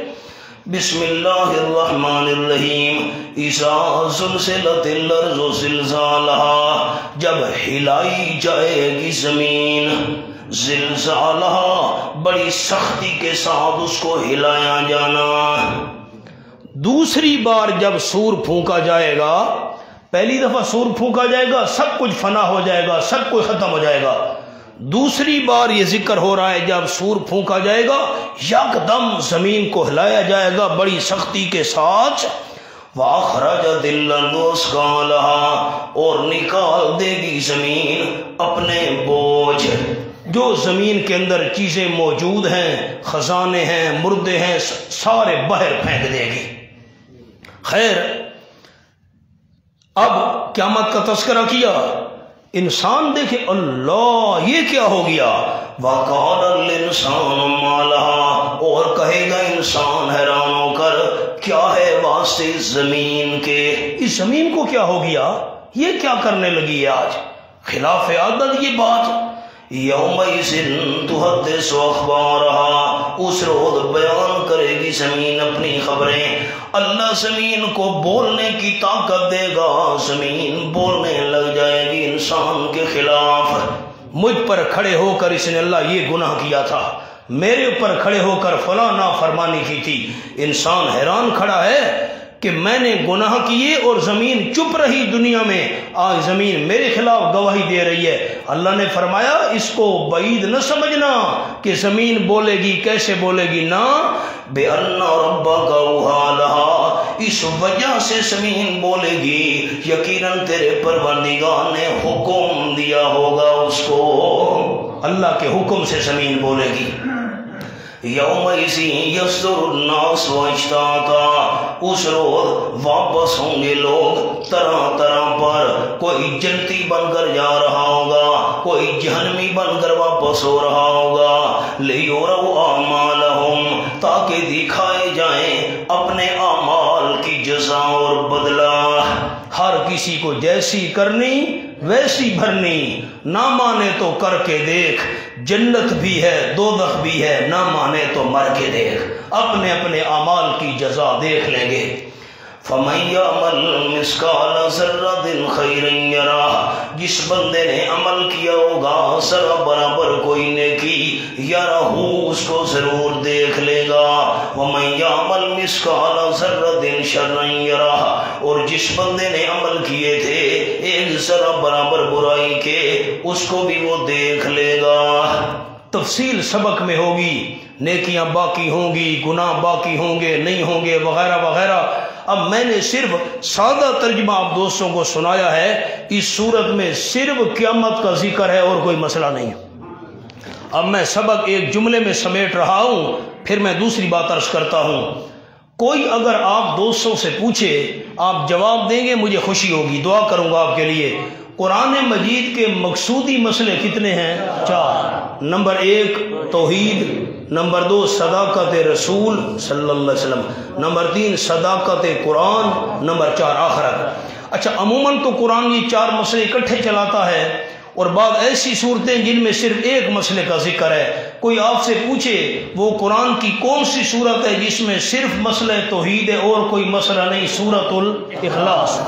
بسم اللہ الرحمن الرحیم۔ اذا زلزلت الارض زلزالہا، جب ہلائی جائے گی زمین، زلزالہا، بڑی سختی کے ساتھ اس کو ہلایا جانا۔ دوسری بار جب سور پھونکا جائے گا، پہلی دفعہ سور پھونکا جائے گا سب کچھ فنا ہو جائے گا، سب کچھ ختم ہو جائے گا، دوسری بار یہ ذکر ہو رہا ہے جب سور پھونکا جائے گا یکدم زمین کو ہلایا جائے گا بڑی سختی کے ساتھ، وَأَخْرَجَتِ الْأَرْضُ أَثْقَالَهَا، اور نکال دے گی زمین اپنے بوجھ، جو زمین کے اندر چیزیں موجود ہیں، خزانے ہیں، مردے ہیں، سارے باہر پھینک دے گی۔ خیر، اب قیامت کا تذکرہ کیا، انسان دیکھے اللہ یہ کیا ہو گیا، وَقَالَ الْإِنسَانُ مَا لَهَا، اور کہے گا انسان حیران ہو کر کیا ہے واسطے اس زمین کے، اس زمین کو کیا ہو گیا، یہ کیا کرنے لگی ہے آج، خلاف عادت یہ بات۔ یومئذ تحدث اخبارها، اس روز بیان کرے گی زمین اپنی خبریں، اللہ زمین کو بولنے کی طاقت دے گا، زمین بولنے لگ جائے گی انسان کے خلاف، مجھ پر کھڑے ہو کر اس نے اللہ یہ گناہ کیا تھا، میرے اوپر کھڑے ہو کر فلاں نافرمانی کی تھی، انسان حیران کھڑا ہے کہ میں نے گناہ کیے اور زمین چپ رہی دنیا میں، آج زمین میرے خلاف گواہی دے رہی ہے۔ اللہ نے فرمایا اس کو بعید نہ سمجھنا کہ زمین بولے گی، کیسے بولے گی، نہ بِأَنَّ رَبَّكَ أَوْحَىٰ لَهَا، اس وجہ سے زمین بولے گی یقیناً تیرے پروردگار نے حکم دیا ہوگا اس کو، اللہ کے حکم سے زمین بولے گی۔ یومئذ یصدر الناس اشتاتا، اس روز واپس ہوں گے لوگ طرح طرح پر، کوئی جنتی بن کر جا رہا ہوگا، کوئی جہنمی بن کر واپس ہو رہا ہوگا، لیروا اعمالہم، تاکہ دکھائے جائیں اپنے اعمال کی جزا اور بدلہ۔ ہر کسی کو جیسی کرنی ویسی بھرنی، نہ مانے تو کر کے دیکھ، جنت بھی ہے دوزخ بھی ہے، نہ مانے تو مر کے دیکھ، اپنے اپنے اعمال کی جزا دیکھ لیں گے۔ فَمَن يَعْمَلْ مِثْقَالَ ذَرَّةٍ خَيْرًا يَرَهُ، جس بندے نے عمل کیا ہوگا ذرہ برابر کوئی نیکی، یرہو، اس کو ضرور دیکھ لے گا۔ وَمَن يَعْمَلْ مِثْقَالَ ذَرَّةٍ شَرًّا يَرَهُ، اور جس بندے نے عمل کیے تھے ایک ذرہ برابر برائی کے، اس کو بھی وہ دیکھ لے گا۔ تفصیل سبق میں ہوگی، نیکیاں باقی ہوں گی، گناہ باقی ہوں گے نہیں ہوں گے وغیرہ وغیرہ۔ اب میں نے صرف سادہ ترجمہ آپ دوستوں کو سنایا ہے، اس صورت میں صرف قیامت کا ذکر ہے اور کوئی مسئلہ نہیں۔ اب میں سبق ایک جملے میں سمیٹ رہا ہوں، پھر میں دوسری بات عرض کرتا ہوں۔ کوئی اگر آپ دوستوں سے پوچھے آپ جواب دیں گے، مجھے خوشی ہوگی، دعا کروں گا آپ کے لیے۔ قرآن مجید کے مقصودی مسئلے کتنے ہیں؟ 4۔ نمبر 1 توحید، نمبر 2 صداقت رسول صلی اللہ علیہ وسلم، نمبر 3 صداقت قرآن، نمبر 4 آخرت۔ اچھا، عموماً تو قرآن یہ 4 مسئلے اکٹھے چلاتا ہے، اور بعض ایسی صورتیں جن میں صرف ایک مسئلے کا ذکر ہے۔ کوئی آپ سے پوچھے وہ قرآن کی کون سی صورت ہے جس میں صرف مسئلہ توحید ہے اور کوئی مسئلہ نہیں، سورۃ الاخلاص۔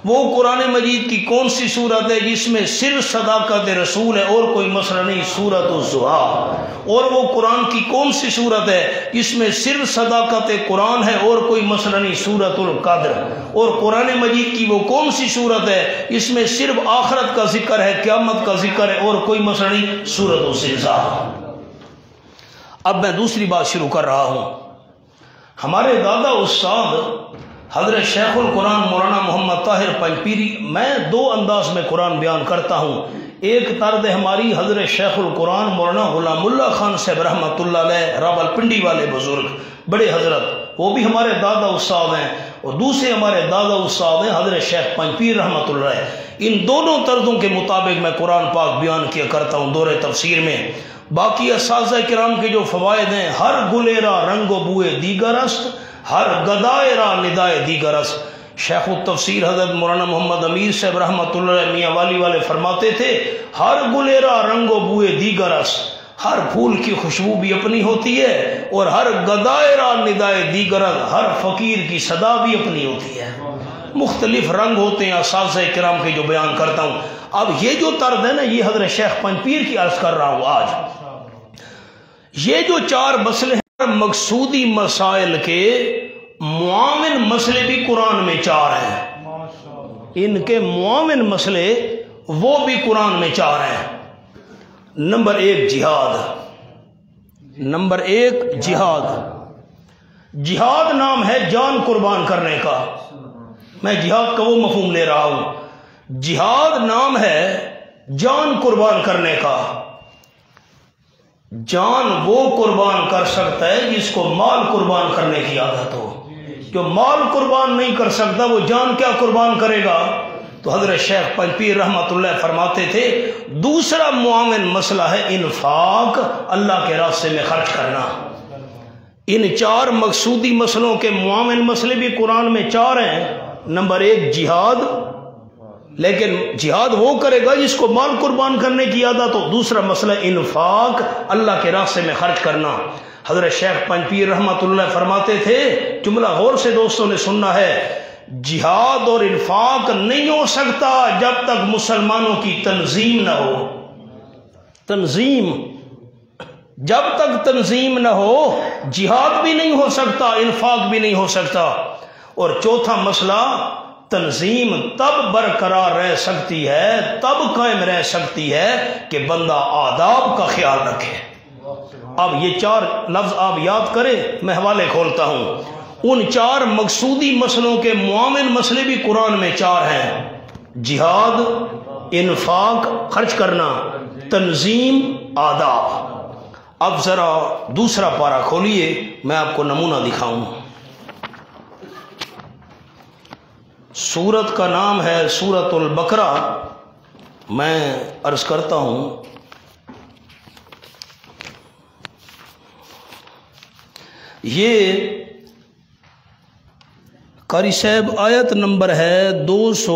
وہ قرآن مجید کی کون سی صورت ہے جس میں صرف صداقت رسول ہے اور کوئی مسئلہ نہیں، سورۃ الضحیٰ۔ اور وہ قرآن کی کون سی صورت ہے جس میں صرف صداقت قرآن ہے اور کوئی مسئلہ نہیں، سورۃ القدر۔ اور قرآن مجید کی وہ کون سی صورت ہے جس میں صرف آخرت کا ذکر ہے، قیامت کا ذکر ہے اور کوئی مسئلہ نہیں، سورۃ الزلزال۔ اب میں دوسری بات شروع کر رہا ہوں۔ ہمارے دادا استاد حضرت شیخ القرآن مولانا محمد طاہر پنجپیری، میں 2 انداز میں قرآن بیان کرتا ہوں۔ ایک طرز ہماری حضرت شیخ القرآن مولانا غلام اللہ خان صاحب رحمۃ اللہ علیہ، راولپنڈی والے بزرگ بڑے حضرت، وہ بھی ہمارے دادا استاد ہیں، اور دوسرے ہمارے دادا استاد ہیں حضرت شیخ پنجپیر رحمۃ اللہ علیہ۔ ان دونوں طرزوں کے مطابق میں قرآن پاک بیان کیا کرتا ہوں دور تفسیر میں۔ باقی اساتذہ کرام کے جو فوائد ہیں، ہر گلیرا رنگ و بوئے دیگر است، ہر گدائے را ندائے دیگر است۔ شیخ التفسیر حضرت مولانا محمد امیر صاحب رحمۃ اللہ علیہ میاں والی والے فرماتے تھے، ہر گلیرا رنگ و بوئے دیگر است، ہر پھول کی خوشبو بھی اپنی ہوتی ہے، اور ہر گدائے را ندائے دیگر است، ہر فقیر کی صدا بھی اپنی ہوتی ہے۔ مختلف رنگ ہوتے ہیں اساتذہ کرام کے جو بیان کرتا ہوں۔ اب یہ جو طرز ہے نا، یہ حضرت شیخ پنجپیر کی عرض کر رہا ہوں آج۔ یہ جو 4 مسئلے ہیں، مقصودی مسائل کے معاون مسئلے بھی قرآن میں 4 ہیں، ان کے معاون مسئلے وہ بھی قرآن میں 4 ہیں۔ نمبر 1 جہاد، نمبر 1 جہاد۔ جہاد نام ہے جان قربان کرنے کا، میں جہاد کا وہ مفہوم لے رہا ہوں۔ جہاد نام ہے جان قربان کرنے کا۔ جان وہ قربان کر سکتا ہے جس کو مال قربان کرنے کی عادت ہو، جو مال قربان نہیں کر سکتا وہ جان کیا قربان کرے گا؟ تو حضرت شیخ پنجپیر رحمۃ اللہ فرماتے تھے دوسرا معاون مسئلہ ہے انفاق، اللہ کے راستے میں خرچ کرنا۔ ان 4 مقصودی مسئلوں کے معاون مسئلے بھی قرآن میں 4 ہیں۔ نمبر 1 جہاد، لیکن جہاد وہ کرے گا جس کو مال قربان کرنے کی عادت ہو۔ دوسرا مسئلہ انفاق، اللہ کے راستے میں خرچ کرنا۔ حضرت شیخ پنجپیر رحمۃ اللہ فرماتے تھے، جملہ غور سے دوستوں نے سننا ہے، جہاد اور انفاق نہیں ہو سکتا جب تک مسلمانوں کی تنظیم نہ ہو۔ تنظیم، جب تک تنظیم نہ ہو جہاد بھی نہیں ہو سکتا، انفاق بھی نہیں ہو سکتا۔ اور چوتھا مسئلہ، تنظیم تب برقرار رہ سکتی ہے، تب قائم رہ سکتی ہے کہ بندہ آداب کا خیال رکھے۔ اب یہ 4 لفظ آپ یاد کریں، میں حوالے کھولتا ہوں۔ ان 4 مقصودی مسئلوں کے معاون مسئلے بھی قرآن میں 4 ہیں: جہاد، انفاق خرچ کرنا، تنظیم، آداب۔ اب ذرا دوسرا پارہ کھولیے، میں آپ کو نمونہ دکھاؤں۔ سورت کا نام ہے سورۃ البقرہ۔ میں عرض کرتا ہوں، یہ قاری صاحب آیت نمبر ہے 200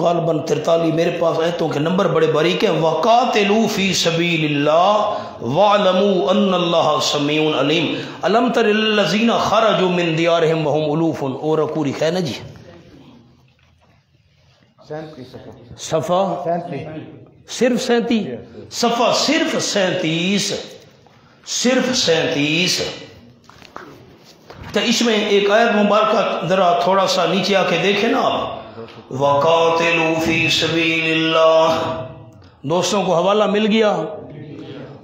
غالباً 43، میرے پاس آیتوں کے نمبر بڑے باریک ہیں۔ وَقَاتِلُوا فِي سَبِيلِ اللَّهِ وَاعْلَمُوا أَنَّ اللَّهَ سَمِيعٌ عَلِيمٌ أَلَمْ تَرِ الَّذِينَ خَرَجُوا مِن دِيَارِهِمْ وَهُمْ أُلُوفٌ۔ اور پوری ہے نا جی، صفحہ صرف 37، صفحہ صرف 37، صرف 37۔ تو اس میں ایک آیت مبارکہ ذرا تھوڑا سا نیچے آ کے دیکھیں نا آپ، وَقَاتِلُوا فِي سَبِيلِ اللَّهِ، دوستوں کو حوالہ مل گیا؟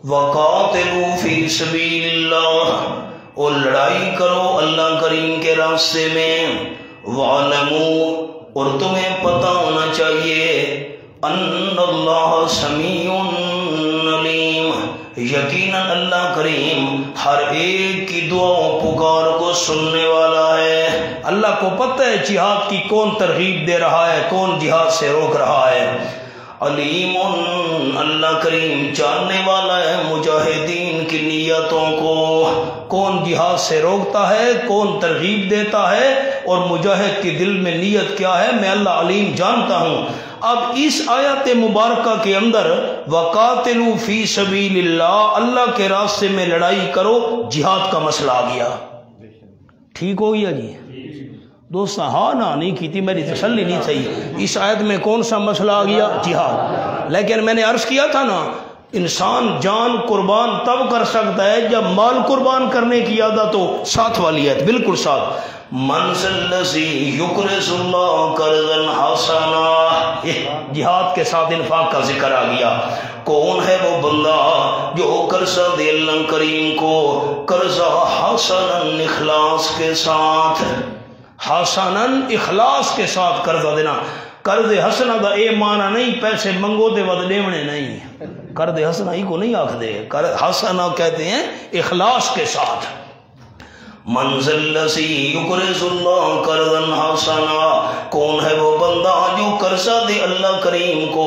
وَقَاتِلُوا فِي سَبِيلِ اللَّهِ، اور لڑائی کرو اللہ کریم کے راستے میں، وَعْلَمُوا، اور تمہیں پتہ ہونا چاہیے، أَنَّ اللَّهَ سَمِيعٌ عَلِيمٌ، یقیناً اللہ کریم ہر ایک کی دعا و پکار کو سننے والا ہے۔ اللہ کو پتہ ہے جہاد کی کون ترغیب دے رہا ہے، کون جہاد سے روک رہا ہے۔ علیم، اللہ کریم جاننے والا ہے مجاہدین کی نیتوں کو، کون جہاد سے روکتا ہے، کون ترغیب دیتا ہے، اور مجاہد کی دل میں نیت کیا ہے، میں اللہ علیم جانتا ہوں۔ اب اس آیت مبارکہ کے اندر وَقَاتِلُوا فِي سَبِيلِ اللَّهِ، اللہ کے راستے میں لڑائی کرو، جہاد کا مسئلہ آ گیا۔ ٹھیک ہو گیا جی دوست؟ ہاں نا نہیں کی تھی، میری تسلی نہیں تھی۔ اس آیت میں کون سا مسئلہ آ گیا؟ جہاد۔ لیکن میں نے عرض کیا تھا نا، انسان جان قربان تب کر سکتا ہے جب مال قربان کرنے کی عادت ہو۔ ساتھ والی ہے بالکل ساتھ، من ذا الذی یقرض اللہ قرضا حسنا، جہاد کے ساتھ انفاق کا ذکر آ گیا۔ کون ہے وہ بندہ جو قرضہ دے اللہ کریم کو، قرضہ حسنا، اخلاص کے ساتھ، حسنا اخلاص کے ساتھ قرضہ دینا۔ قرض حسنا دا اے معنی نہیں پیسے منگو دے ود لیونے نہیں، قرض حسنا ہی کو نہیں آکھ دے، حسنا کہتے ہیں اخلاص کے ساتھ۔ من ذا الذی یقرض اللہ قرضا حسنا، کون ہے وہ بندہ جو قرضہ دے اللہ کریم کو،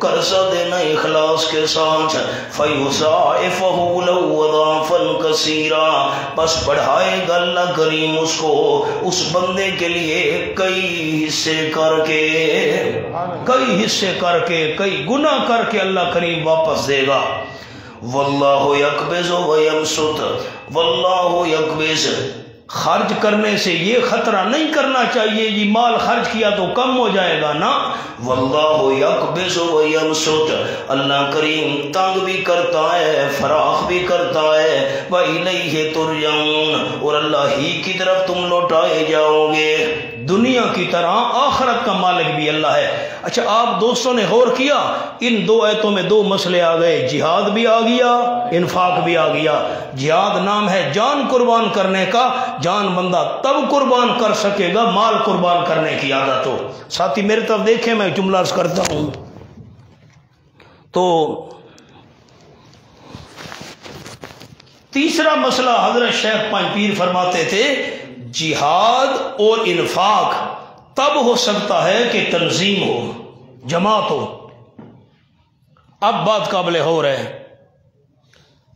قرضہ دینا اخلاص کے ساتھ، فیضاعفہ لہ اضعافا کثیرا، بس بڑھائے گا اللہ کریم اس کو، اس بندے کے لیے کئی حصے کر کے، کئی حصے کر کے، کئی گناہ کر کے اللہ کریم واپس دے گا۔ واللہ یقبض ویبسط، واللہ یقبض، خرچ کرنے سے یہ خطرہ نہیں کرنا چاہیے جی مال خرچ کیا تو کم ہو جائے گا، نا، واللہ یقبض ویبسط، اللہ کریم تنگ بھی کرتا ہے، فراخ بھی کرتا ہے، وَإِلَيْهِ تُرْجَعُونَ، اور اللہ ہی کی طرف تم لوٹائے جاؤ گے، دنیا کی طرح آخرت کا مالک بھی اللہ ہے۔ اچھا آپ دوستوں نے غور کیا، ان 2 آیتوں میں 2 مسئلے آ گئے، جہاد بھی آ گیا، انفاق بھی آ گیا۔ جہاد نام ہے جان قربان کرنے کا، جان بندہ تب قربان کر سکے گا مال قربان کرنے کی عادت ہو۔ ساتھی میرے طرف دیکھیں، میں جملہ عرض کرتا ہوں۔ تو تیسرا مسئلہ حضرت شیخ پنج پیر فرماتے تھے، جہاد اور انفاق تب ہو سکتا ہے کہ تنظیم ہو، جماعت ہو۔ اب بات قابل غور ہے،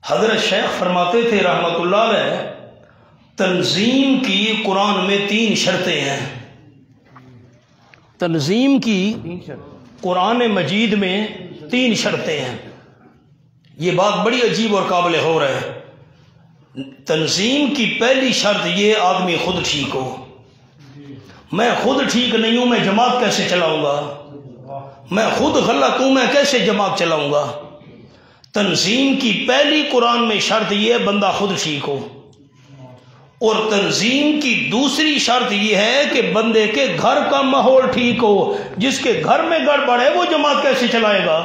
حضرت شیخ فرماتے تھے رحمت اللہ علیہ، تنظیم کی قرآن میں 3 شرطیں ہیں۔ تنظیم کی قرآن مجید میں 3 شرطیں ہیں۔ یہ بات بڑی عجیب اور قابل غور ہے۔ تنظیم کی پہلی شرط یہ، آدمی خود ٹھیک ہو۔ میں خود ٹھیک نہیں ہوں، میں جماعت کیسے چلاؤں گا؟ میں خود غلط ہوں، میں کیسے جماعت چلاؤں گا؟ تنظیم کی پہلی قرآن میں شرط یہ ہے، بندہ خود ٹھیک ہو۔ اور تنظیم کی دوسری شرط یہ ہے کہ بندے کے گھر کا ماحول ٹھیک ہو. جس کے گھر میں گڑبڑ ہے وہ جماعت کیسے چلائے گا؟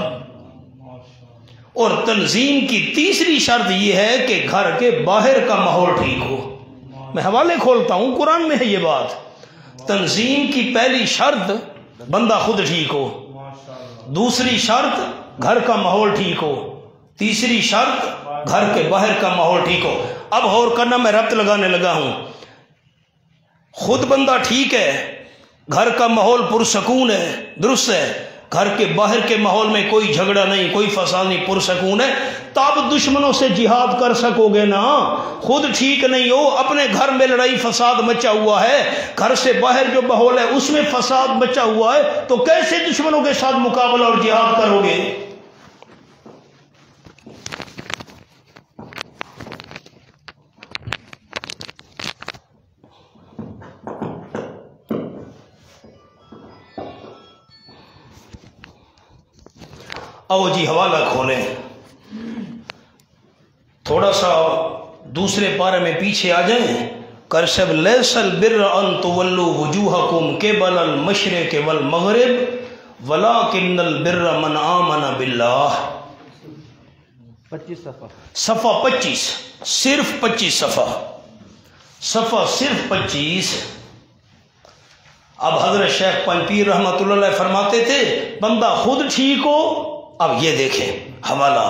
اور تنظیم کی تیسری شرط یہ ہے کہ گھر کے باہر کا ماحول ٹھیک ہو. میں حوالے کھولتا ہوں، قرآن میں ہے یہ بات. تنظیم کی پہلی شرط بندہ خود ٹھیک ہو، دوسری شرط گھر کا ماحول ٹھیک ہو، تیسری شرط گھر کے باہر کا ماحول ٹھیک ہو. اب اور کرنا میں ربط لگانے لگا ہوں. خود بندہ ٹھیک ہے، گھر کا ماحول پرسکون ہے، درست ہے، گھر کے باہر کے ماحول میں کوئی جھگڑا نہیں، کوئی فساد نہیں، پرسکون ہے، تب دشمنوں سے جہاد کر سکو گے نا. خود ٹھیک نہیں ہو، اپنے گھر میں لڑائی فساد مچا ہوا ہے، گھر سے باہر جو ماحول ہے اس میں فساد مچا ہوا ہے، تو کیسے دشمنوں کے ساتھ مقابلہ اور جہاد کرو گے؟ آؤ جی حوالہ کھولیں، تھوڑا سا دوسرے پارے میں پیچھے آ جائیں. کرسب لیس البر ان تولوا وجوہکم قبل المشرق والمغرب ولکن البر من آمن باللہ. 25 صفحہ 25، صرف 25 صفحہ صرف 25. اب حضرت شیخ پنج پیر رحمۃ اللہ علیہ فرماتے تھے بندہ خود ٹھیک ہو. اب یہ دیکھیں حوالہ،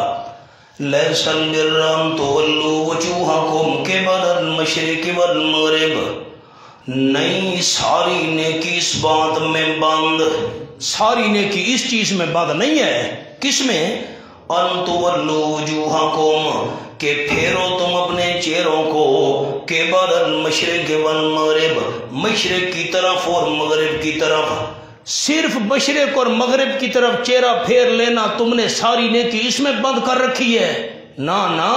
لیس البر ان تولوا وجوہکم قبل المشرق والمغرب. نہیں، ساری نیکی اس بات میں بند، ساری نیکی اس چیز میں بند نہیں ہے. کس میں؟ ان تولوا وجوہکم، کہ پھیرو تم اپنے چہروں کو، قبل المشرق والمغرب، مشرق کی طرف اور مغرب کی طرف. صرف مشرق اور مغرب کی طرف چہرہ پھیر لینا تم نے ساری نیکی اس میں بند کر رکھی ہے؟ نا،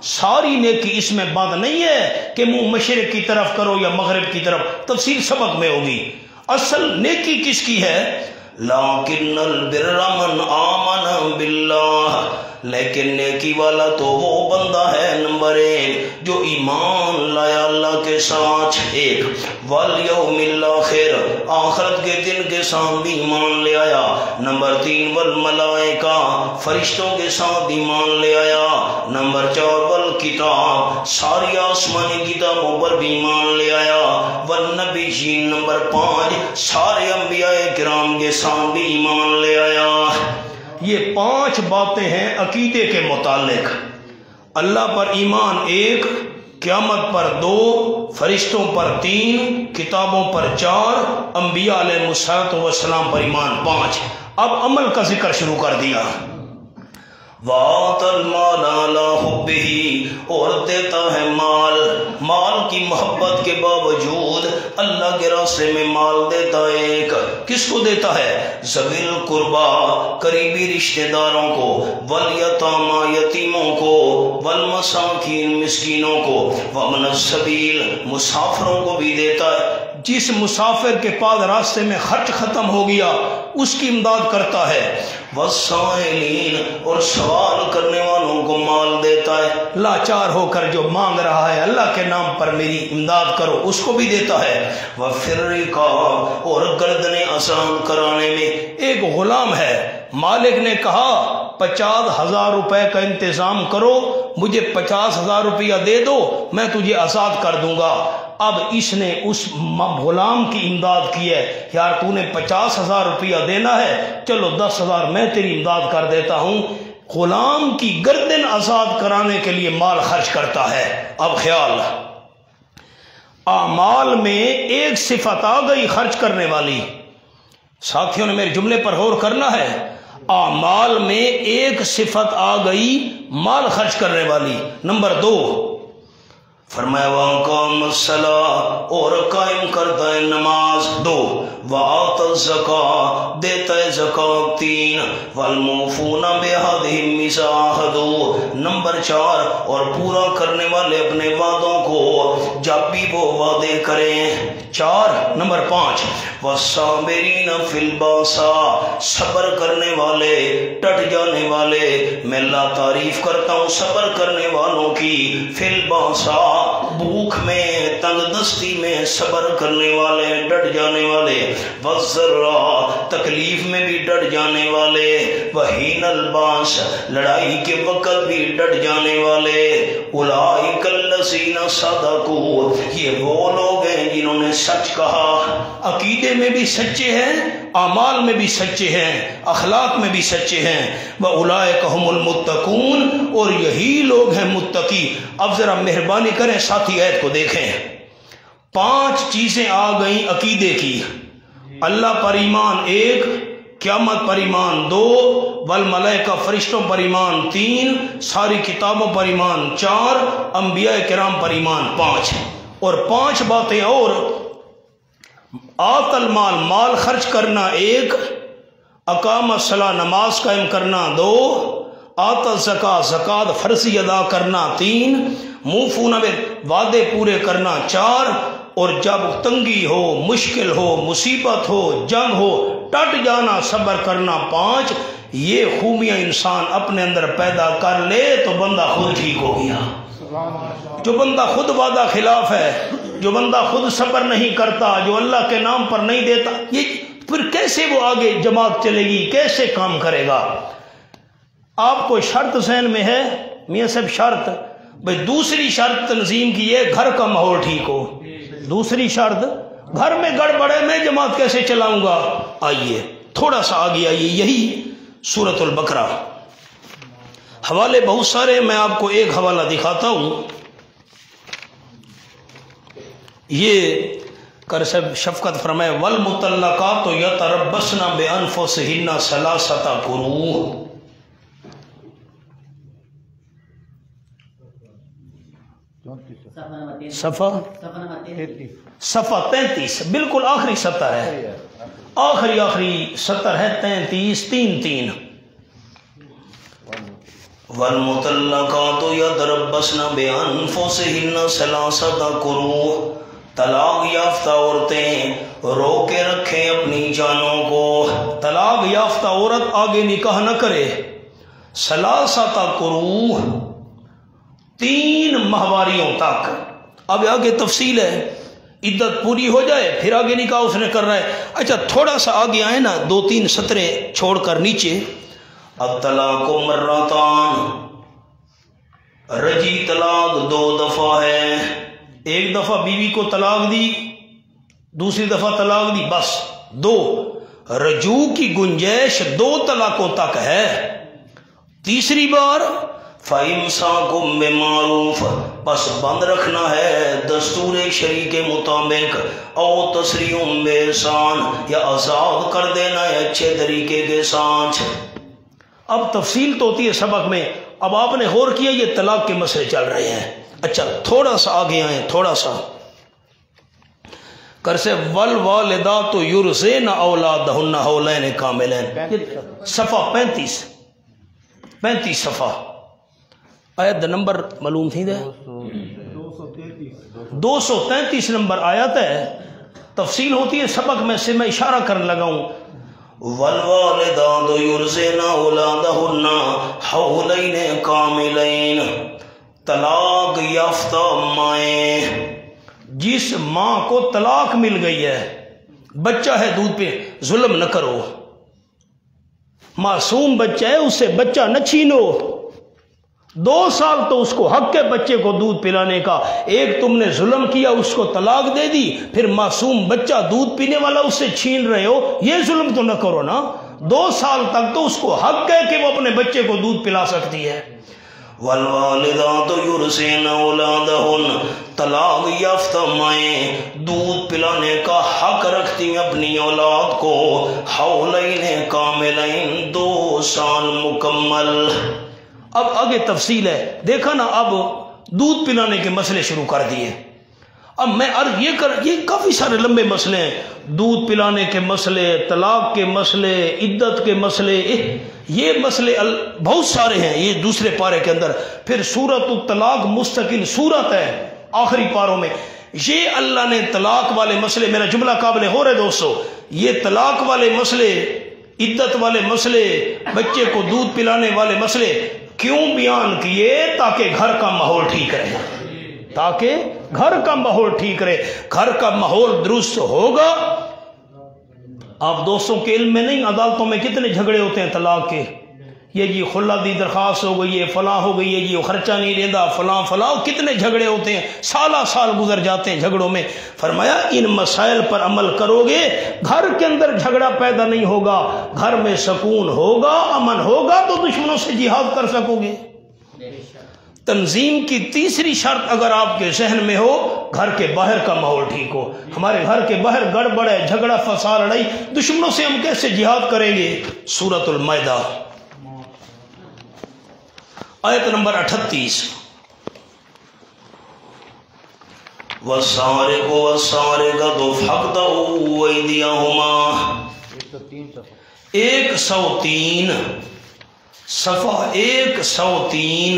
ساری نیکی اس میں بند نہیں ہے کہ منہ مشرق کی طرف کرو یا مغرب کی طرف. تفصیل سبق میں ہوگی. اصل نیکی کس کی ہے؟ لیکن البر من آمن باللہ، لیکن نیکی والا تو وہ بندہ ہے نمبر 1 جو ایمان لایا اللہ کے ساتھ، ایک والیوم الاخر، آخرت کے دن کے ساتھ بھی ایمان لے آیا. نمبر 3 والملائکہ، فرشتوں کے ساتھ ایمان لے آیا. نمبر 4 والکتاب، ساری آسمانی کتابوں پر بھی ایمان لے آیا. والنبیین، نمبر 5 سارے انبیاء کرام کے ساتھ بھی ایمان لے آیا. یہ 5 باتیں ہیں عقیدے کے متعلق. اللہ پر ایمان 1، قیامت پر 2، فرشتوں پر 3، کتابوں پر 4، انبیاء علیہ السلام پر ایمان 5. اب عمل کا ذکر شروع کر دیا. وَآتَ الْمَالَ عَلَىٰ حُبِّهِ، اور دیتا ہے مال کی محبت کے باوجود اللہ کے راستے میں مال دیتا ہے. ایک کس کو دیتا ہے؟ ذوی القربا، قریبی رشتہ داروں کو، والیتامی، یتیموں کو، والمساکین، مسکینوں کو، وابن السبیل، مسافروں کو بھی دیتا ہے. جس مسافر کے پاس راستے میں خرچ ختم ہو گیا اس کی امداد کرتا ہے. والسائلین، اور سوال کرنے والوں کو مال دیتا ہے. لاچار ہو کر جو مانگ رہا ہے اللہ کے نام پر میری امداد کرو، اس کو بھی دیتا ہے. وفی الرقاب، اور گردنیں آسان کرانے میں. ایک غلام ہے، مالک نے کہا 50,000 روپے کا انتظام کرو، مجھے 50,000 روپیہ دے دو، میں تجھے آزاد کر دوں گا. اب اس نے اس غلام کی امداد کی ہے، یار تو نے 50,000 روپیہ دینا ہے، چلو 10,000 میں تیری امداد کر دیتا ہوں. غلام کی گردن آزاد کرانے کے لیے مال خرچ کرتا ہے. اب خیال، اعمال میں ایک صفت آ گئی خرچ کرنے والی. ساتھیوں نے میرے جملے پر غور کرنا ہے. اعمال میں ایک صفت آ گئی مال خرچ کرنے والی. نمبر 2 فرمایا وَأَقَامَ الصَّلَاةَ، اور قائم کرتا ہے نماز. 2 وَآتَى الزَّكَاةَ، دیتا ہے زکوٰۃ. 3 وَالْمُوفُونَ بِعَهْدِهِمْ إِذَا عَاهَدُوا، نمبر 4 اور پورا کرنے والے اپنے وعدوں کو جب بھی وہ وعدے کریں. 4 نمبر 5 والصابرین فی الباساء، صبر کرنے والے، ڈٹ جانے والے، میں اللہ تعریف کرتا ہوں صبر کرنے والوں کی، فی الباساء بھوک میں، تنگ دستی میں صبر کرنے والے، ڈٹ جانے والے، والضراء تکلیف میں بھی ڈٹ جانے والے، وحین الباس لڑائی کے وقت بھی ڈٹ جانے والے، اولئک الذین صدقوا یہ وہ لوگ ہیں جنہوں نے سچ کہا، عقیدے میں بھی سچے ہیں، اعمال میں بھی سچے ہیں، اخلاق میں بھی سچے ہیں، وَأُولَئِكَ هُمُ الْمُتَّقُونَ اور یہی لوگ ہیں متقی۔ اب ذرا مہربانی کریں ساتھی آیت کو دیکھیں، 5 چیزیں آ گئیں عقیدے کی، اللہ پر ایمان 1، قیامت پر ایمان 2، والملائکہ فرشتوں پر ایمان 3، ساری کتابوں پر ایمان 4، انبیاء کرام پر ایمان 5، اور 5 باتیں اور، آت المال مال خرچ کرنا 1، اقام الصلاۃ نماز قائم کرنا 2، آت الزکاۃ زکوٰۃ فرضی ادا کرنا 3، موفون وعدے پورے کرنا 4، اور جب تنگی ہو، مشکل ہو، مصیبت ہو، جنگ ہو، ڈٹ جانا صبر کرنا 5۔ یہ خوبیاں انسان اپنے اندر پیدا کر لے تو بندہ خود ٹھیک ہو گیا۔ جو بندہ خود وعدہ خلاف ہے، جو بندہ خود صبر نہیں کرتا، جو اللہ کے نام پر نہیں دیتا، یہ پھر کیسے وہ آگے جماعت چلے گی، کیسے کام کرے گا؟ آپ کو شرط ذہن میں ہے میاں صاحب، شرط بھئی دوسری شرط تنظیم کی ہے گھر کا ماحول ٹھیک ہو، دوسری شرط گھر میں گڑبڑ ہے، میں جماعت کیسے چلاؤں گا؟ آئیے تھوڑا سا آگے آئیے، یہی سورۃ البقرہ، حوالے بہت سارے، میں آپ کو ایک حوالہ دکھاتا ہوں۔ یہ کر شفقت فرمائے، والمطلقات یتربصن بانفسہن ثلاثۃ قروء، صفحہ 33 بالکل آخری سطر ہے، آخری سطر ہے 33 والمطلقات یتربصن بانفسہن ثلاثۃ قروء، طلاق یافتہ عورتیں رو کے رکھیں اپنی جانوں کو، طلاق یافتہ عورت آگے نکاح نہ کرے، ثلاثۃ قروء 3 ماہواریوں تک۔ اب آگے تفصیل ہے، عدت پوری ہو جائے پھر آگے نکاح اس نے کر رہا ہے۔ اچھا تھوڑا سا آگے آئے نا، 2-3 سطریں چھوڑ کر نیچے، الطلاق مرتان، رجی طلاق 2 دفعہ ہے، ایک دفعہ بیوی کو طلاق دی، دوسری دفعہ طلاق دی، بس 2۔ رجوع کی گنجائش 2 طلاقوں تک ہے، تیسری بار فَإِمْسَاكُمْ بِمَعْرُوفٍ بس بند رکھنا ہے دستور شریع کے مطابق، او تسریح بِإِحْسَان یا آزاد کر دینا ہے اچھے طریقے کے ساتھ۔ اب تفصیل تو ہوتی ہے سبق میں، اب آپ نے غور کیا یہ طلاق کے مسئلے چل رہے ہیں۔ اچھا تھوڑا سا آگے آئیں، تھوڑا سا کر سے والوالدات یرضعن اولادہن حولین کاملین، صفحہ 35 صفحہ، آیت نمبر معلوم تھی دے 233 نمبر آیت ہے، تفصیل ہوتی ہے سبق میں سے میں اشارہ کرنے لگا ہوں۔ والوالدات یرضعن اولادہن حولین کاملین، طلاق یافتہ مائیں، جس ماں کو طلاق مل گئی ہے، بچہ ہے دودھ پہ، ظلم نہ کرو، معصوم بچہ ہے، اس سے بچہ نہ چھینو، 2 سال تو اس کو حق ہے بچے کو دودھ پلانے کا، ایک تم نے ظلم کیا اس کو طلاق دے دی، پھر معصوم بچہ دودھ پینے والا اس سے چھین رہے ہو، یہ ظلم تو نہ کرو نا، 2 سال تک تو اس کو حق ہے کہ وہ اپنے بچے کو دودھ پلا سکتی ہے۔ والوالدات یرضعن اولادہن، طلاق یافتہ مائیں دودھ پلانے کا حق رکھتی ہیں اپنی اولاد کو، حولین کاملین 2 سال مکمل۔ اب آگے تفصیل ہے، دیکھا نا، اب دودھ پلانے کے مسئلے شروع کر دیے۔ اب میں عرض یہ کافی سارے لمبے مسئلے ہیں، دودھ پلانے کے مسئلے، طلاق کے مسئلے، عدت کے مسئلے، یہ مسئلے بہت سارے ہیں یہ دوسرے پارے کے اندر۔ پھر سورۃ الطلاق مستقل سورت ہے آخری پاروں میں، یہ اللہ نے طلاق والے مسئلے، میرا جملہ قابل غور ہے دوستو، یہ طلاق والے مسئلے، عدت والے مسئلے، بچے کو دودھ پلانے والے مسئلے کیوں بیان کیے؟ تاکہ گھر کا ماحول ٹھیک رہے، تاکہ گھر کا ماحول ٹھیک رہے۔ گھر کا ماحول درست ہوگا۔ آپ دوستوں کے علم میں نہیں، عدالتوں میں کتنے جھگڑے ہوتے ہیں طلاق کے، یہ جی خلا دی درخواست ہو گئی ہے، فلاں ہو گئی ہے جی، وہ خرچہ نہیں لینا، فلاں فلاں، کتنے جھگڑے ہوتے ہیں، سالہ سال گزر جاتے ہیں جھگڑوں میں۔ فرمایا ان مسائل پر عمل کرو گے، گھر کے اندر جھگڑا پیدا نہیں ہوگا، گھر میں سکون ہوگا، امن ہوگا، تو دشمنوں سے جہاد کر سکو گے۔ تنظیم کی تیسری شرط اگر آپ کے ذہن میں ہو، گھر کے باہر کا ماحول ٹھیک ہو۔ ہمارے گھر کے باہر گڑبڑ ہے، جھگڑا فساد لڑائی، دشمنوں سے ہم کیسے جہاد کریں گے؟ سورۃ المائدہ آیت نمبر 38، وَالسَّارِقُ وَالسَّارِقَةُ فَاقْطَعُوا أَيْدِيَهُمَا، 103 صفحہ 103،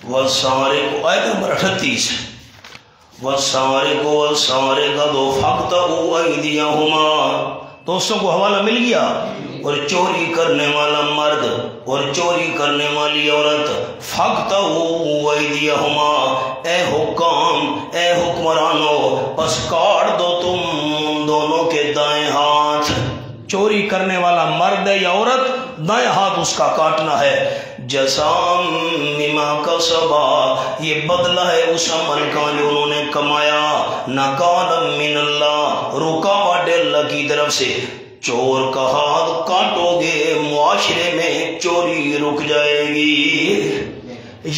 والسارق، آیت نمبر 38، والسارق والسارقۃ فاقطعوا ایدیہما۔ دوستوں کو حوالہ مل گیا؟ اور چوری کرنے والا مرد اور چوری کرنے والی عورت، فاقطعوا ایدیہما، اے حکام، اے حکمرانوں، پس کاٹ دو تم دونوں کے دائیں ہاتھ۔ چوری کرنے والا مرد ہے یا عورت، دائیں ہاتھ اس کا کاٹنا ہے۔ جزاء بما کسبا، یہ بدلہ ہے اس عمل کا جو انہوں نے کمایا۔ نکالا من اللہ، رکاوٹ اللہ کی طرف سے۔ چور کا ہاتھ کاٹو گے، معاشرے میں چوری رک جائے گی۔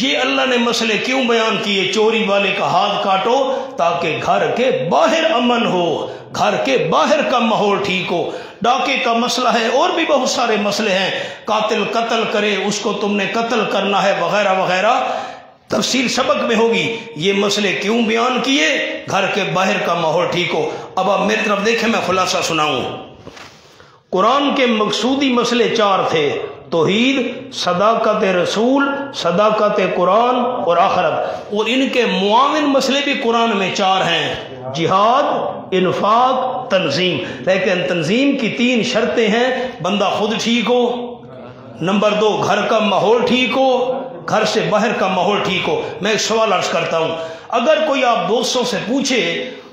یہ اللہ نے مسئلے کیوں بیان کیے؟ چوری والے کا ہاتھ کاٹو تاکہ گھر کے باہر امن ہو، گھر کے باہر کا ماحول ٹھیک ہو۔ ڈاکے کا مسئلہ ہے، اور بھی بہت سارے مسئلے ہیں، قاتل قتل کرے اس کو تم نے قتل کرنا ہے وغیرہ وغیرہ، تفصیل سبق میں ہوگی۔ یہ مسئلے کیوں بیان کیے؟ گھر کے باہر کا ماحول ٹھیک ہو۔ اب آپ میری طرف دیکھیں، میں خلاصہ سناؤں۔ قرآن کے مقصودی مسئلے 4 تھے: توحید، صداقت رسول، صداقت قرآن اور آخرت۔ اور ان کے معاون مسئلے بھی قرآن میں 4 ہیں: جہاد، انفاق، تنظیم۔ لیکن تنظیم کی 3 شرطیں ہیں: بندہ خود ٹھیک ہو، نمبر 2 گھر کا ماحول ٹھیک ہو، گھر سے باہر کا ماحول ٹھیک ہو۔ میں ایک سوال عرض کرتا ہوں، اگر کوئی آپ دوستوں سے پوچھے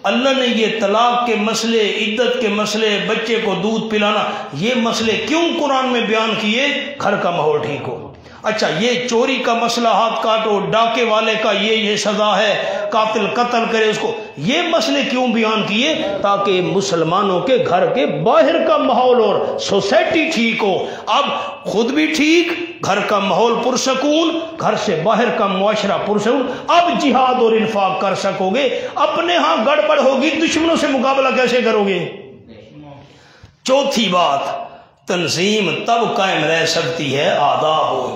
اللہ نے یہ طلاق کے مسئلے، عدت کے مسئلے، بچے کو دودھ پلانا، یہ مسئلے کیوں قرآن میں بیان کیے؟ گھر کا ماحول ٹھیک ہو۔ اچھا، یہ چوری کا مسئلہ، ہاتھ کاٹو، ڈاکے والے کا یہ سزا ہے، قاتل قتل کرے اس کو، یہ مسئلے کیوں بیان کیے؟ تاکہ مسلمانوں کے گھر کے باہر کا ماحول اور سوسائٹی ٹھیک ہو۔ اب خود بھی ٹھیک، گھر کا ماحول پرسکون، گھر سے باہر کا معاشرہ پرسکون، اب جہاد اور انفاق کر سکو گے۔ اپنے ہاں گڑبڑ ہوگی، دشمنوں سے مقابلہ کیسے کرو گے؟ چوتھی بات، تنظیم تب قائم رہ سکتی ہے آداب ہو۔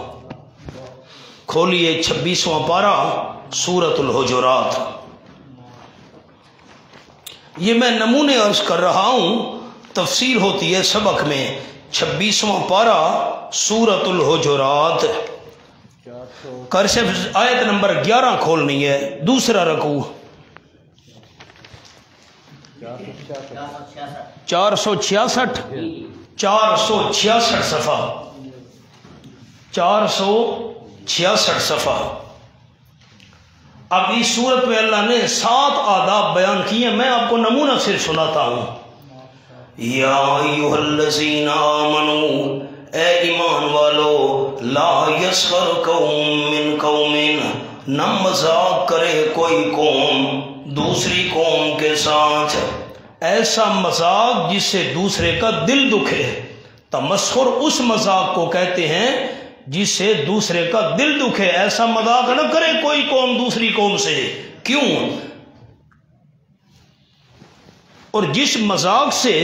کھولیے 26واں پارہ، سورۃ الحجرات۔ یہ میں نمونے عرض کر رہا ہوں، تفسیر ہوتی ہے سبق میں۔ 26واں پارہ، سورۃ الحجرات، کرسف آیت نمبر 11 کھولنی ہے، دوسرا رکوع، 466 صفحہ، 466 صفحہ۔ اب اس صورت میں اللہ نے 7 آداب بیان کیے ہیں، میں آپ کو نمونہ صرف سناتا ہوں۔ یا ایھا الذین آمنوا، اے ایمان والو، لا یسخر قوم من قوم، نہ مذاق کرے کوئی قوم دوسری قوم کے ساتھ، ایسا مذاق جس سے دوسرے کا دل دکھے۔ تمسخر اس مذاق کو کہتے ہیں جس سے دوسرے کا دل دکھے، ایسا مذاق نہ کرے کوئی قوم دوسری قوم سے۔ کیوں؟ اور جس مذاق سے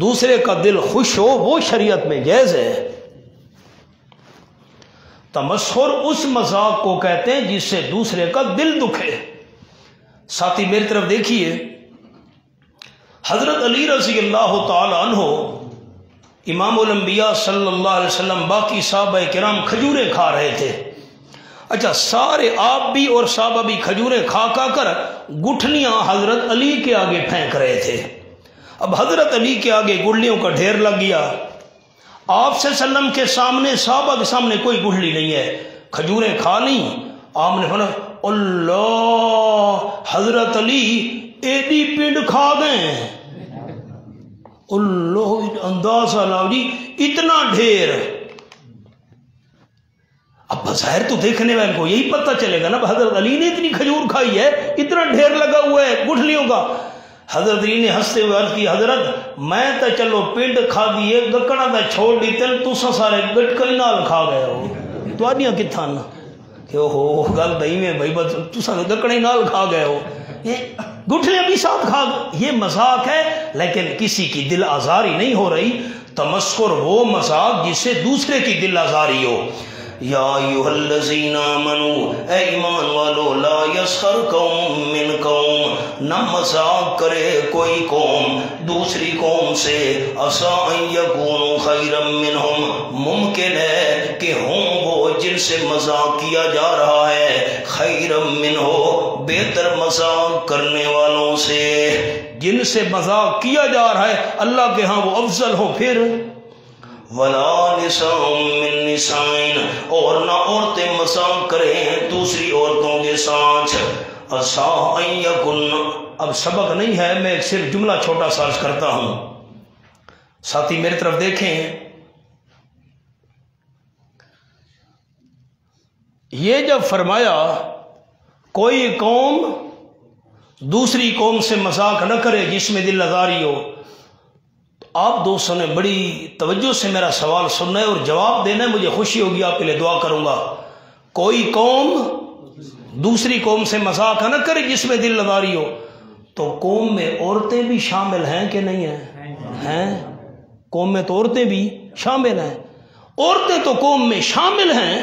دوسرے کا دل خوش ہو وہ شریعت میں جائز ہے۔ تمسخر اس مذاق کو کہتے ہیں جس سے دوسرے کا دل دکھے۔ ساتھی میری طرف دیکھیے، حضرت علی رضی اللہ تعالی عنہ، امام الانبیاء صلی اللہ علیہ وسلم، باقی صحابہ کرام کھجوریں کھا رہے تھے۔ اچھا سارے آپ بھی اور صحابہ بھی کھجوریں کھا کھا کر گٹھلیاں حضرت علی کے آگے پھینک رہے تھے. اب حضرت علی کے آگے گٹھلیوں کا ڈھیر لگ گیا. آپ سے وسلم کے سامنے صحابہ کے سامنے کوئی گٹھلی نہیں ہے. کھجوریں کھا لیں. آپ نے فرمایا اللہ حضرت علی ایڈی پنڈ کھا گئے. اللہ اندازہ لاؤ جی اتنا ڈھیر. اب بظاہر تو دیکھنے والے کو یہی پتہ چلے گا نا حضرت علی نے اتنی کھجور کھائی ہے, اتنا ڈھیر لگا ہوا ہے گٹھلیوں کا. حضرت علی نے ہنستے ہوئے عرض کی حضرت میں تو چلو پنڈ کھا دیے گکڑا تو چھوڑ دیتے تسا سارے گٹکے نال کھا گئے ہو تواڈیاں کتھاں نا کہ اوہو گل دئی میں بھائی بس تسا گکڑے نال کھا گئے ہو. گٹھلیاں بھی ساتھ کھا گئے. یہ مذاق ہے لیکن کسی کی دل آزاری نہیں ہو رہی. تمسخر وہ مذاق جس سے دوسرے کی دل آزاری ہو. یا ایھا الذین آمنوا اے ایمان والو لا یسخر قوم من قوم, نہ مذاق کرے کوئی قوم دوسری قوم سے. عسیٰ ان یکونوا خیرا منہم, ممکن ہے کہ ہوں وہ جن سے مذاق کیا جا رہا ہے خیرا منہ, بہتر مذاق کرنے والوں سے. جن سے مذاق کیا جا رہا ہے اللہ کے ہاں وہ افضل ہو. پھر وَلَا نِسَاءٌ مِّن نِسَاءٍ, اور نہ عورتیں مذاق کریں دوسری عورتوں کے ساتھ. عَسَىٰ أَن يَكُنَّ, اب سبق نہیں ہے میں صرف جملہ چھوٹا سا عرض کرتا ہوں. ساتھی میری طرف دیکھیں. یہ جب فرمایا کوئی قوم دوسری قوم سے مذاق نہ کرے جس میں دل آزاری ہو, آپ دوستوں نے بڑی توجہ سے میرا سوال سننا ہے اور جواب دینا ہے. مجھے خوشی ہوگی, آپ کے لیے دعا کروں گا. کوئی قوم دوسری قوم سے مذاق نہ کرے جس میں دل آزاری ہو. تو قوم میں عورتیں بھی شامل ہیں کہ نہیں ہیں؟ قوم میں تو عورتیں بھی شامل ہیں. عورتیں تو قوم میں شامل ہیں,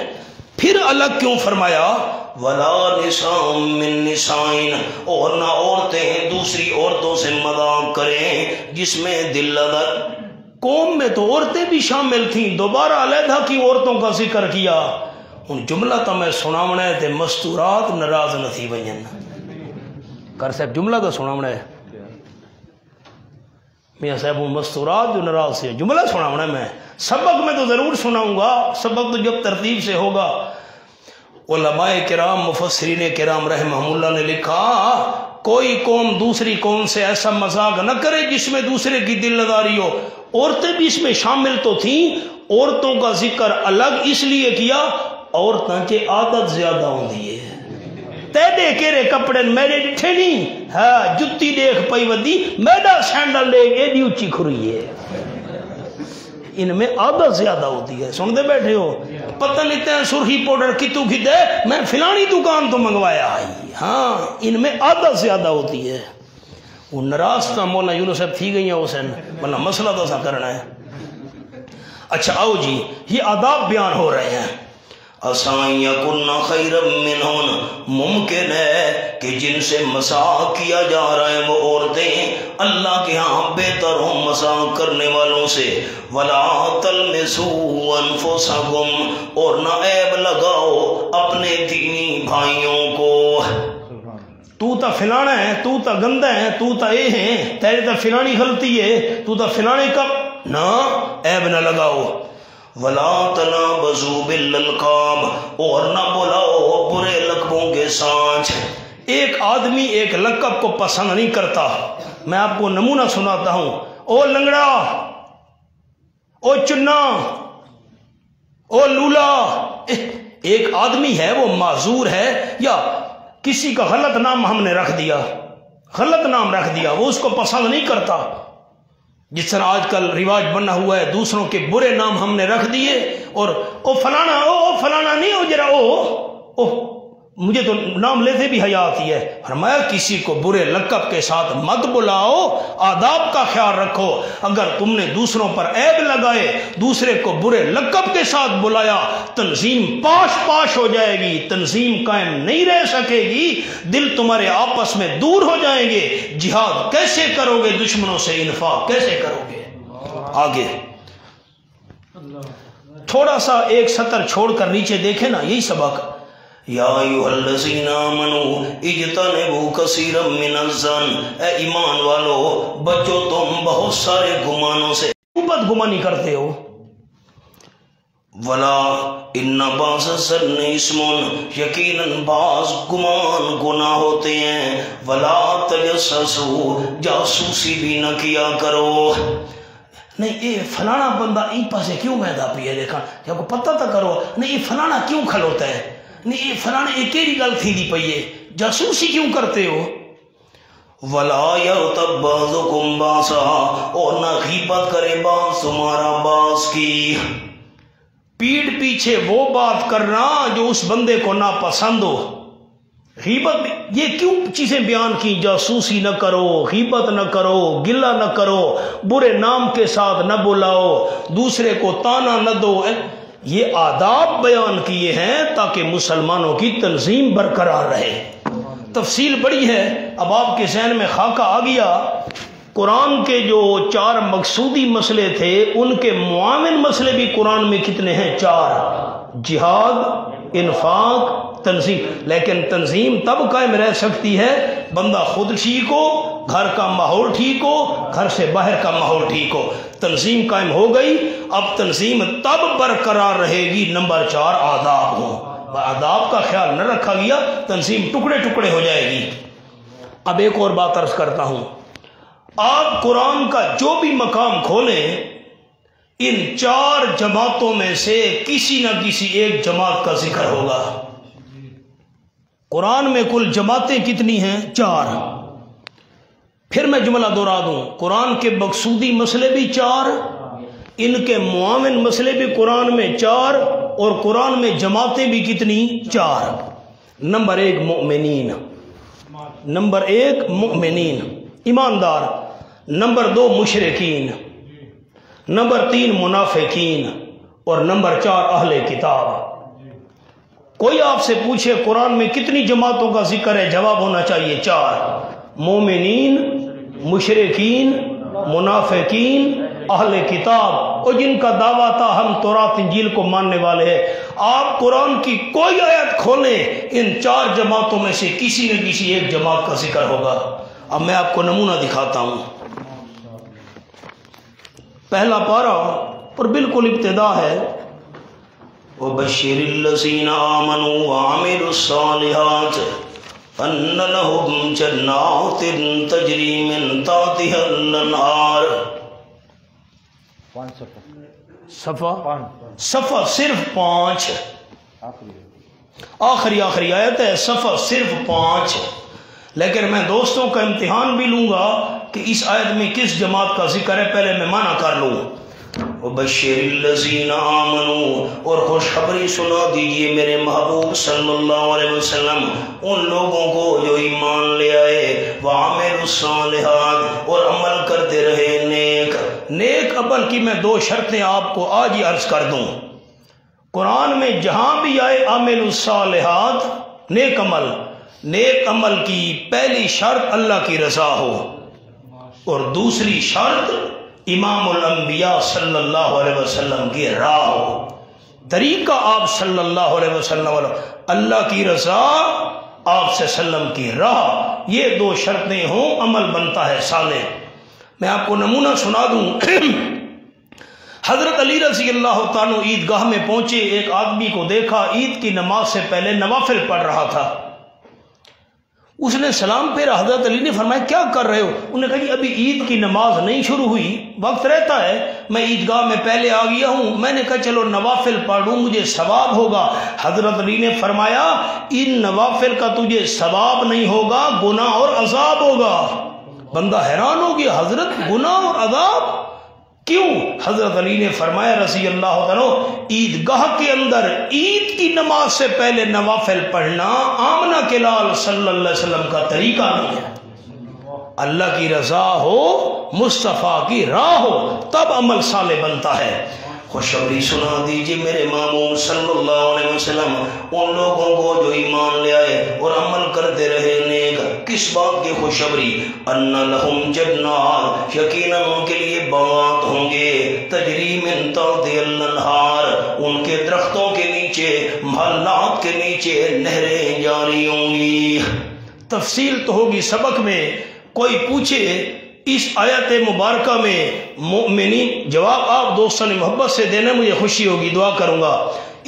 پھر الگ کیوں فرمایا وَلَا نِسَاءٌ مِّن نِسَاءٍ, اور نہ عورتیں دوسری عورتوں سے مذاق کریں جس میں دل لگا. قوم میں تو عورتیں بھی شامل تھیں, دوبارہ علیحدہ کی عورتوں کا ذکر کیا. ان جملہ تو میں سناونا ہے تے مستورات ناراض نہ تھی ونجن. کر صاحب جملہ تو سناونا ہے میاں صاحب, وہ مستورات جو ناراض سے جملہ سناونا ہے. میں سبق میں تو ضرور سناؤں گا, سبق تو جب ترتیب سے ہوگا. علماء کرام مفسرین کرام رحمہم اللہ نے لکھا کوئی قوم دوسری قوم سے ایسا مذاق نہ کرے جس میں دوسرے کی دل آزاری ہو. عورتیں بھی اس میں شامل تو تھیں, عورتوں کا ذکر الگ اس لیے کیا عورتوں کی عادت زیادہ ہوندی ہے. تیرے کیرے کپڑے میرے ڈٹھے نہیں, ہاں جتی دیکھ پئی ودی میرا سینڈل دیکھ ایڈی اونچی کھری ہے. ان میں عادت زیادہ ہوتی ہے. سن دے بیٹھے ہو, پتہ نہیں تے سرخی پاؤڈر کتوں کی دے میں فلانی دکان تو منگوایا آئی. ہاں ان میں عادت زیادہ ہوتی ہے. وہ ناراض تھا مولانا یونس صاحب تھی گئی ہیں حسین, ورنہ مسئلہ تو ایسا کرنا ہے. اچھا آؤ جی, یہ آداب بیان ہو رہے ہیں. عَسَىٰ أَن يَكُنَّ خَيْرًا مِّنْهُنَّ, ممکن ہے کہ جن سے مذاق کیا جا رہا ہے وہ عورتیں اللہ کے ہاں بہتر ہوں مذاق کرنے والوں سے. وَلَا تَلْمِزُوا أَنفُسَكُمْ, اور نہ عیب لگاؤ اپنے دینی بھائیوں کو. تو تا فلانا ہے, تو تا گندا ہے, تو تا اے ہے, تیرے تا فلانی غلطی ہے, تو تا فلانے کا نہ عیب نہ لگاؤ. وَلَا تَنَابَزُوا بِالْأَلْقَابِ, اور نہ بلاؤ برے لقبوں کے ساتھ. ایک آدمی ایک لقب کو پسند نہیں کرتا. میں آپ کو نمونہ سناتا ہوں. او لنگڑا, او چنا, او لولا. ایک آدمی ہے وہ معذور ہے, یا کسی کا غلط نام ہم نے رکھ دیا, غلط نام رکھ دیا, وہ اس کو پسند نہیں کرتا. جس طرح آج کل رواج بنا ہوا ہے دوسروں کے برے نام ہم نے رکھ دیے, اور او فلانا, او فلانا نہیں, او جرا او مجھے تو نام لیتے بھی حیا آتی ہے. فرمایا کسی کو برے لقب کے ساتھ مت بلاؤ, آداب کا خیال رکھو. اگر تم نے دوسروں پر عیب لگائے, دوسرے کو برے لقب کے ساتھ بلایا, تنظیم پاش ہو جائے گی, تنظیم قائم نہیں رہ سکے گی, دل تمہارے آپس میں دور ہو جائیں گے. جہاد کیسے کرو گے, دشمنوں سے انفاق کیسے کرو گے. آگے تھوڑا سا ایک سطر چھوڑ کر نیچے دیکھیں نا, یہی سبق. یا ایھا الذین آمنوا اجتنبوا کثیرا من الظن، اے ایمان والو بچو تم بہت سارے گمانوں سے، بدگمانی کرتے ہو. ولا ان بعض الظن اسم، یقیناً بعض گمان گناہ ہوتے ہیں. ولا تجسسوا، جاسوسی بھی نہ کیا کرو. نہیں یہ فلانا بندہ این پاسے کیوں میدا پی ہے دیکھا، یا کو پتہ تھا کرو نہیں یہ فلانا کیوں کھلوتا ہے، نہیں یہ فلانا یہ کیڑی گل تھی دی پئی ہے، جاسوسی کیوں کرتے ہو. ولا یغتب بعضکم بعضا، اور نہ غیبت کرے بعض تمہارا بعض کی. پیٹھ پیچھے وہ بات کرنا جو اس بندے کو ناپسند ہو. غیبت یہ کیوں چیزیں بیان کی، جاسوسی نہ کرو، غیبت نہ کرو، گلہ نہ کرو، برے نام کے ساتھ نہ بلاؤ، دوسرے کو تانا نہ دو. یہ آداب بیان کیے ہیں تاکہ مسلمانوں کی تنظیم برقرار رہے. تفصیل بڑی ہے، اب آپ کے ذہن میں خاکہ آ گیا. قرآن کے جو 4 مقصودی مسئلے تھے ان کے معاون مسئلے بھی قرآن میں کتنے ہیں؟ 4. جہاد، انفاق، تنظیم. لیکن تنظیم تب قائم رہ سکتی ہے بندہ خود ٹھیک ہو، گھر کا ماحول ٹھیک ہو، گھر سے باہر کا ماحول ٹھیک ہو. تنظیم قائم ہو گئی، اب تنظیم تب برقرار رہے گی نمبر 4 آداب ہوں. آداب کا خیال نہ رکھا گیا تنظیم ٹکڑے ٹکڑے ہو جائے گی. اب ایک اور بات عرض کرتا ہوں، آپ قرآن کا جو بھی مقام کھولیں ان 4 جماعتوں میں سے کسی نہ کسی ایک جماعت کا ذکر ہوگا. قرآن میں کل جماعتیں کتنی ہیں؟ 4. پھر میں جملہ دہرا دوں، قرآن کے مقصودی مسئلے بھی 4، ان کے معاون مسئلے بھی قرآن میں 4، اور قرآن میں جماعتیں بھی کتنی؟ 4. نمبر 1 مؤمنین، نمبر 1 مؤمنین ایماندار، نمبر 2 مشرکین، نمبر 3 منافقین، اور نمبر 4 اہل کتاب. کوئی آپ سے پوچھے قرآن میں کتنی جماعتوں کا ذکر ہے، جواب ہونا چاہیے 4: مومنین، مشرکین، منافقین، اہل کتاب، اور جن کا دعویٰ تھا ہم تورات انجیل کو ماننے والے ہیں. آپ قرآن کی کوئی آیت کھولیں ان 4 جماعتوں میں سے کسی نہ کسی ایک جماعت کا ذکر ہوگا. اب میں آپ کو نمونہ دکھاتا ہوں. پہلا پارہ اور بالکل ابتدا ہے، وَبَشِّرِ الَّذِينَ آمَنُوا وَعَمِلُوا الصَّالِحَاتِ أَنَّ لَهُمْ جَنَّاتٍ تَجْرِي مِن تَحْتِهَا الْأَنْهَارُ. صفحہ صرف 5، آخری آیت ہے، صفحہ صرف 5. لیکن میں دوستوں کا امتحان بھی لوں گا کہ اس آیت میں کس جماعت کا ذکر ہے، پہلے میں معنی کر لوں. وَبَشِّرِ الَّذِينَ آمَنُوا، اور خوشخبری سنا دیجئے میرے محبوب صلی اللہ علیہ وسلم ان لوگوں کو جو ایمان لے آئے، وَعَمِلُوا الصَّالِحَاتِ، اور عمل کرتے رہے نیک عمل کی میں 2 شرطیں آپ کو آج ہی عرض کر دوں. قرآن میں جہاں بھی آئے عاملوا الصالحات، نیک عمل کی پہلی شرط اللہ کی رضا ہو، اور دوسری شرط امام الانبیاء صلی اللہ علیہ وسلم کی راہ ہو. طریقہ آپ صلی اللہ علیہ وسلم، اللہ کی رضا، آپ سے وسلم کی راہ، یہ 2 شرطیں ہوں عمل بنتا ہے صالح. میں آپ کو نمونہ سنا دوں. حضرت علی رضی اللہ تعالیٰ عیدگاہ میں پہنچے، ایک آدمی کو دیکھا عید کی نماز سے پہلے نوافل پڑھ رہا تھا. اس نے سلام پھیرا، حضرت علی نے فرمایا کیا کر رہے ہو؟ انہوں نے کہا جی ابھی عید کی نماز نہیں شروع ہوئی، وقت رہتا ہے، میں عیدگاہ میں پہلے آ گیا ہوں، میں نے کہا چلو نوافل پڑھوں مجھے ثواب ہوگا. حضرت علی نے فرمایا ان نوافل کا تجھے ثواب نہیں ہوگا، گناہ اور عذاب ہوگا. بندہ حیران ہو گیا، حضرت گناہ اور عذاب کیوں؟ حضرت علی نے فرمایا رضی اللہ عنہ، عیدگاہ کے اندر عید کی نماز سے پہلے نوافل پڑھنا آمنہ کے لال صلی اللہ علیہ وسلم کا طریقہ نہیں ہے. اللہ کی رضا ہو، مصطفیٰ کی راہ ہو، تب عمل صالح بنتا ہے. خوشخبری سنا دیجئے میرے معمول صلی اللہ علیہ وسلم ان لوگوں کو جو ایمان لے آئے اور عمل کرتے رہے نیک. کس بات کی خوشخبری؟ ان لہم جنات، یقیناً ان کے لیے باغات ہوں گے، تجری من تحتہا الانہار، ان کے درختوں کے نیچے محلات کے نیچے نہریں جاری ہوں گی۔ تفصیل تو ہوگی سبق میں۔ کوئی پوچھے اس آیت مبارکہ میں مومنین، جواب آپ دوستوں نے محبت سے دینا، مجھے خوشی ہوگی، دعا کروں گا۔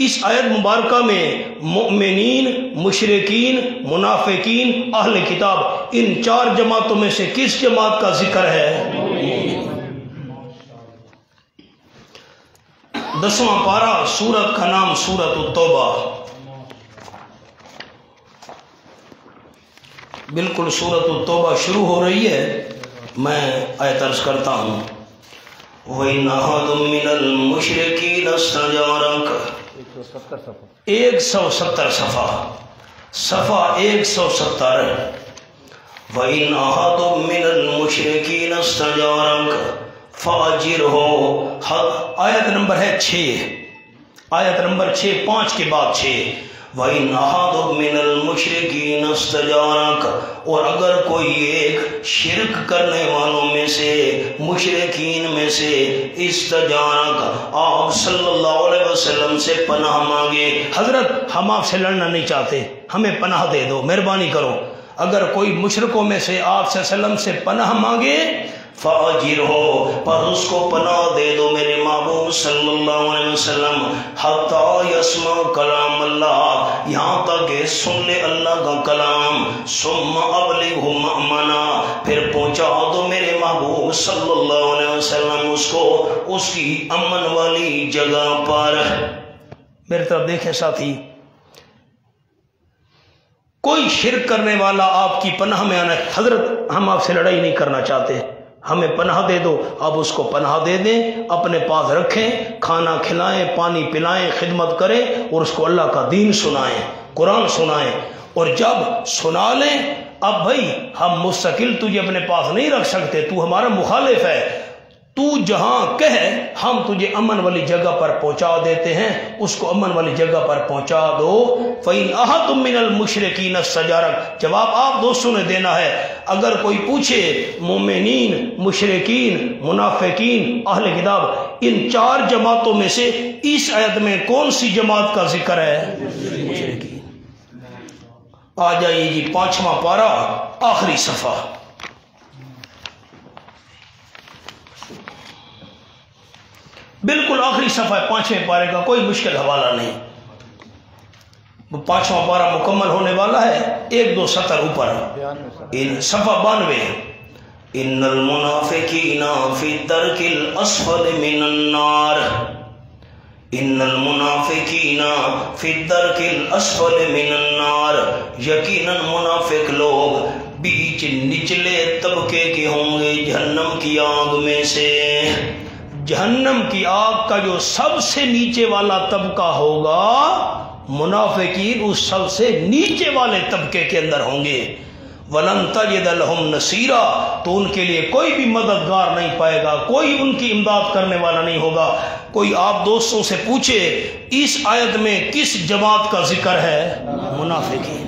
اس آیت مبارکہ میں مومنین، مشرکین، منافقین، اہل کتاب، ان چار جماعتوں میں سے کس جماعت کا ذکر ہے؟ 10واں پارہ، سورت کا نام سورت التوبہ۔ بالکل سورت التوبہ شروع ہو رہی ہے، میں آیت عرض کرتا ہوں۔ وَإِنْ أَحَدٌ مِّنَ الْمُشْرِكِينَ اسْتَجَارَكَ، 170 صفحہ 170۔ وَإِنْ أَحَدٌ مِّنَ الْمُشْرِكِينَ اسْتَجَارَكَ فَأَجِرْهُ، آیت نمبر ہے 6، آیت نمبر 6، 5 کے بعد 6۔ وَإِنْ أَحَدٌ مِّنَ الْمُشْرِكِينَ اسْتَجَارَكَ، اور اگر کوئی ایک شرک کرنے والوں میں سے، مشرکین میں سے، استجارک، آپ صلی اللہ علیہ وسلم سے پناہ مانگے، حضرت ہم آپ سے لڑنا نہیں چاہتے، ہمیں پناہ دے دو، مہربانی کرو۔ اگر کوئی مشرکوں میں سے آپ صلی اللہ علیہ وسلم سے پناہ مانگے، فَأَجِرْهُ، پر اس کو پناہ دے دو میرے محبوب صلی اللہ علیہ وسلم، حَتَّى يَسْمَعَ كَلَامَ اللَّهِ، یہاں تک کہ سن لے اللہ کا کلام، ثُمَّ أَبْلِغْهُ مَأْمَنًا، پھر پہنچا دو میرے محبوب صلی اللہ علیہ وسلم اس کو اس کی امن والی جگہ پر۔ میرے طرف دیکھیں ساتھی، کوئی شرک کرنے والا آپ کی پناہ میں آنا، حضرت ہم آپ سے لڑائی نہیں کرنا چاہتے، ہمیں پناہ دے دو، آپ اس کو پناہ دے دیں، اپنے پاس رکھیں، کھانا کھلائیں، پانی پلائیں، خدمت کریں، اور اس کو اللہ کا دین سنائیں، قرآن سنائیں، اور جب سنا لیں، اب بھائی ہم مستقل تجھے اپنے پاس نہیں رکھ سکتے، تو ہمارا مخالف ہے، تو جہاں کہے ہم تجھے امن والی جگہ پر پہنچا دیتے ہیں، اس کو امن والی جگہ پر پہنچا دو۔ فَإِنْ أَحَدٌ مِّنَ الْمُشْرِكِينَ اسْتَجَارَكَ، جواب آپ دوستوں نے دینا ہے۔ اگر کوئی پوچھے مومنین، مشرکین، منافقین، اہل کتاب، ان چار جماعتوں میں سے اس آیت میں کون سی جماعت کا ذکر ہے؟ مشرکین۔ آ جائیے جی 5واں پارہ، آخری صفحہ، بالکل آخری صفحہ ہے 5ویں پارے کا، کوئی مشکل حوالہ نہیں، 5واں پارہ مکمل ہونے والا ہے، 1-2 سطر اوپر، صفحہ 92۔ ان المنافقین فی الدرک الاسفل من النار، ان المنافقین فی الدرک الاسفل من النار، یقیناً منافق لوگ بیچ نچلے طبقے کے ہوں گے جہنم کی آگ میں سے۔ جہنم کی آگ کا جو سب سے نیچے والا طبقہ ہوگا، منافقین اس سب سے نیچے والے طبقے کے اندر ہوں گے۔ وَلَن تَجِدَ لَهُمْ نَصِيرًا، تو ان کے لیے کوئی بھی مددگار نہیں پائے گا، کوئی ان کی امداد کرنے والا نہیں ہوگا۔ کوئی آپ دوستوں سے پوچھے اس آیت میں کس جماعت کا ذکر ہے؟ منافقین۔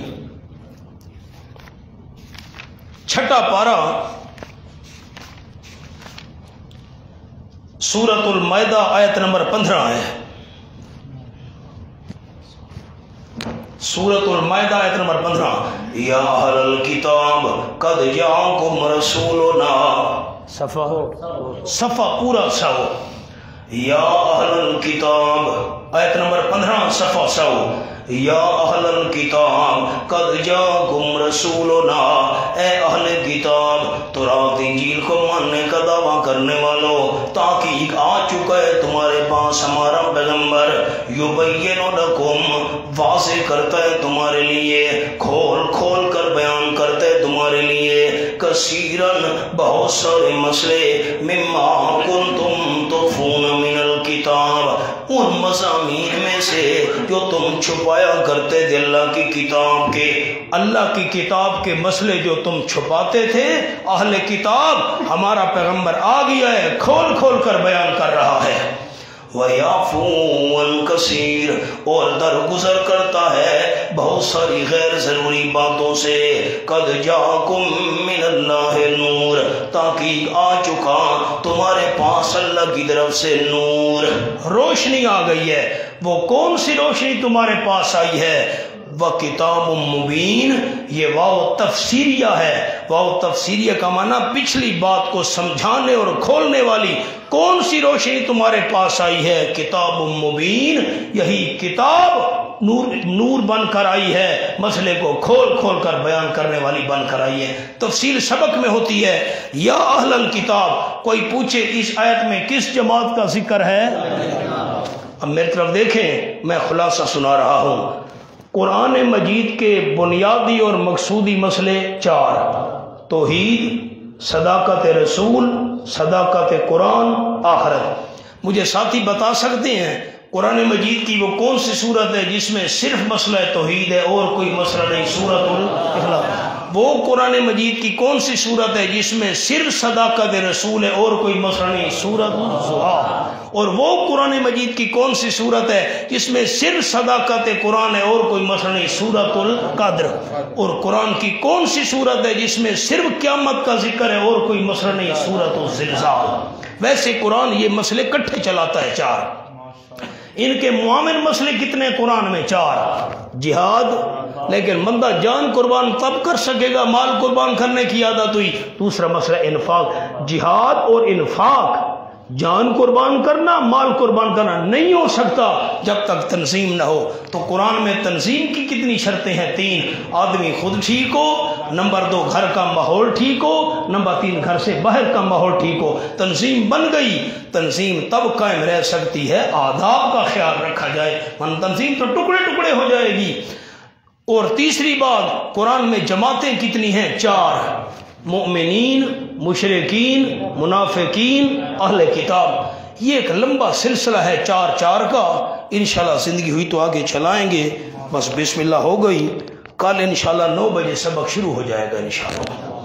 6واں پارہ، سورت المائدہ، آیت نمبر 15 ہے۔ سورت المائدہ آیت نمبر 15۔ یا اہل الکتاب قد جاءکم رسولنا، صفحہ پورا 100۔ یا اہل الکتاب، آیت نمبر 15، صفحہ 100۔ یا اہل الکتاب قد جاءکم رسولنا، اے اہل کتاب، تورات انجیل کو ماننے کا دعویٰ کرنے والوں، تاکہ آ چکا ہے تمہارے پاس ہمارا پیغمبر، یبین لکم، واضح کرتا ہے تمہارے لیے، کھول کھول کر بیان کرتا ہے تمہارے لیے، کثیرن، بہت سارے مسئلے، مما کنتم تخفون من الکتاب، ان مضامین میں سے جو تم چھپایا کرتے تھے اللہ کی کتاب کے، اللہ کی کتاب کے مسئلے جو تم چھپاتے تھے، اہل کتاب ہمارا پیغمبر آ گیا ہے، کھول کھول کر بیان کر رہا ہے۔ وَيَعْفُو عَنْ كَثِيرٍ، اور درگزر کرتا ہے بہت ساری غیر ضروری باتوں سے، قَدْ جَاءَكُم مِّنَ اللَّهِ نور، تاکہ آ چکا تمہارے پاس اللہ کی طرف سے نور، روشنی آ گئی ہے۔ وہ کون سی روشنی تمہارے پاس آئی ہے؟ وہ کتاب مبین، یہ واو تفسیریہ ہے۔ واو تفسیریہ کا معنی پچھلی بات کو سمجھانے اور کھولنے والی۔ کون سی روشنی تمہارے پاس آئی ہے؟ کتاب مبین، یہی کتاب نور بن کر آئی ہے، مسئلے کو کھول کھول کر بیان کرنے والی بن کر آئی ہے۔ تفصیل سبق میں ہوتی ہے۔ یا اہل الکتاب، کوئی پوچھے اس آیت میں کس جماعت کا ذکر ہے؟ اب میری طرف دیکھیں، میں خلاصہ سنا رہا ہوں۔ قرآن مجید کے بنیادی اور مقصودی مسئلے 4: توحید، صداقت رسول، صداقت قرآن، آخرت۔ مجھے ساتھی بتا سکتے ہیں قرآن مجید کی وہ کون سی صورت ہے جس میں صرف مسئلہ توحید ہے اور کوئی مسئلہ نہیں؟ سورۃ الاخلاص۔ وہ قرآن مجید کی کون سی صورت ہے جس میں صرف صداقت رسول ہے اور کوئی مسئلہ نہیں؟ سورۃ الضحیٰ۔ اور وہ قرآن مجید کی کون سی صورت ہے جس میں صرف صداقت قرآن ہے اور کوئی مسئلہ نہیں؟ سورۃ القدر۔ اور قرآن کی کون سی صورت ہے جس میں صرف قیامت کا ذکر ہے اور کوئی مسئلہ نہیں؟ سورۃ الزلزال۔ ویسے قرآن یہ مسئلے کٹھے چلاتا ہے 4۔ ان کے معامل مسئلے کتنے قرآن میں؟ 4۔ جہاد، لیکن بندہ جان قربان تب کر سکے گا مال قربان کرنے کی عادت ہوئی۔ دوسرا مسئلہ انفاق، جہاد اور انفاق، جان قربان کرنا، مال قربان کرنا نہیں ہو سکتا جب تک تنظیم نہ ہو۔ تو قرآن میں تنظیم کی کتنی شرطیں ہیں؟ 3۔ آدمی خود ٹھیک ہو، نمبر 2 گھر کا ماحول ٹھیک ہو، نمبر 3 گھر سے باہر کا ماحول ٹھیک ہو۔ تنظیم بن گئی، تنظیم تب قائم رہ سکتی ہے آداب کا خیال رکھا جائے، ورنہ تنظیم تو ٹکڑے ٹکڑے ہو جائے گی۔ اور تیسری بات، قرآن میں جماعتیں کتنی ہیں؟ 4: مومنین، مشرکین، منافقین، اہل کتاب۔ یہ ایک لمبا سلسلہ ہے 4 کا۔ انشاءاللہ زندگی ہوئی تو آگے چلائیں گے۔ بس بسم اللہ ہو گئی، کل انشاءاللہ 9 بجے سبق شروع ہو جائے گا انشاءاللہ۔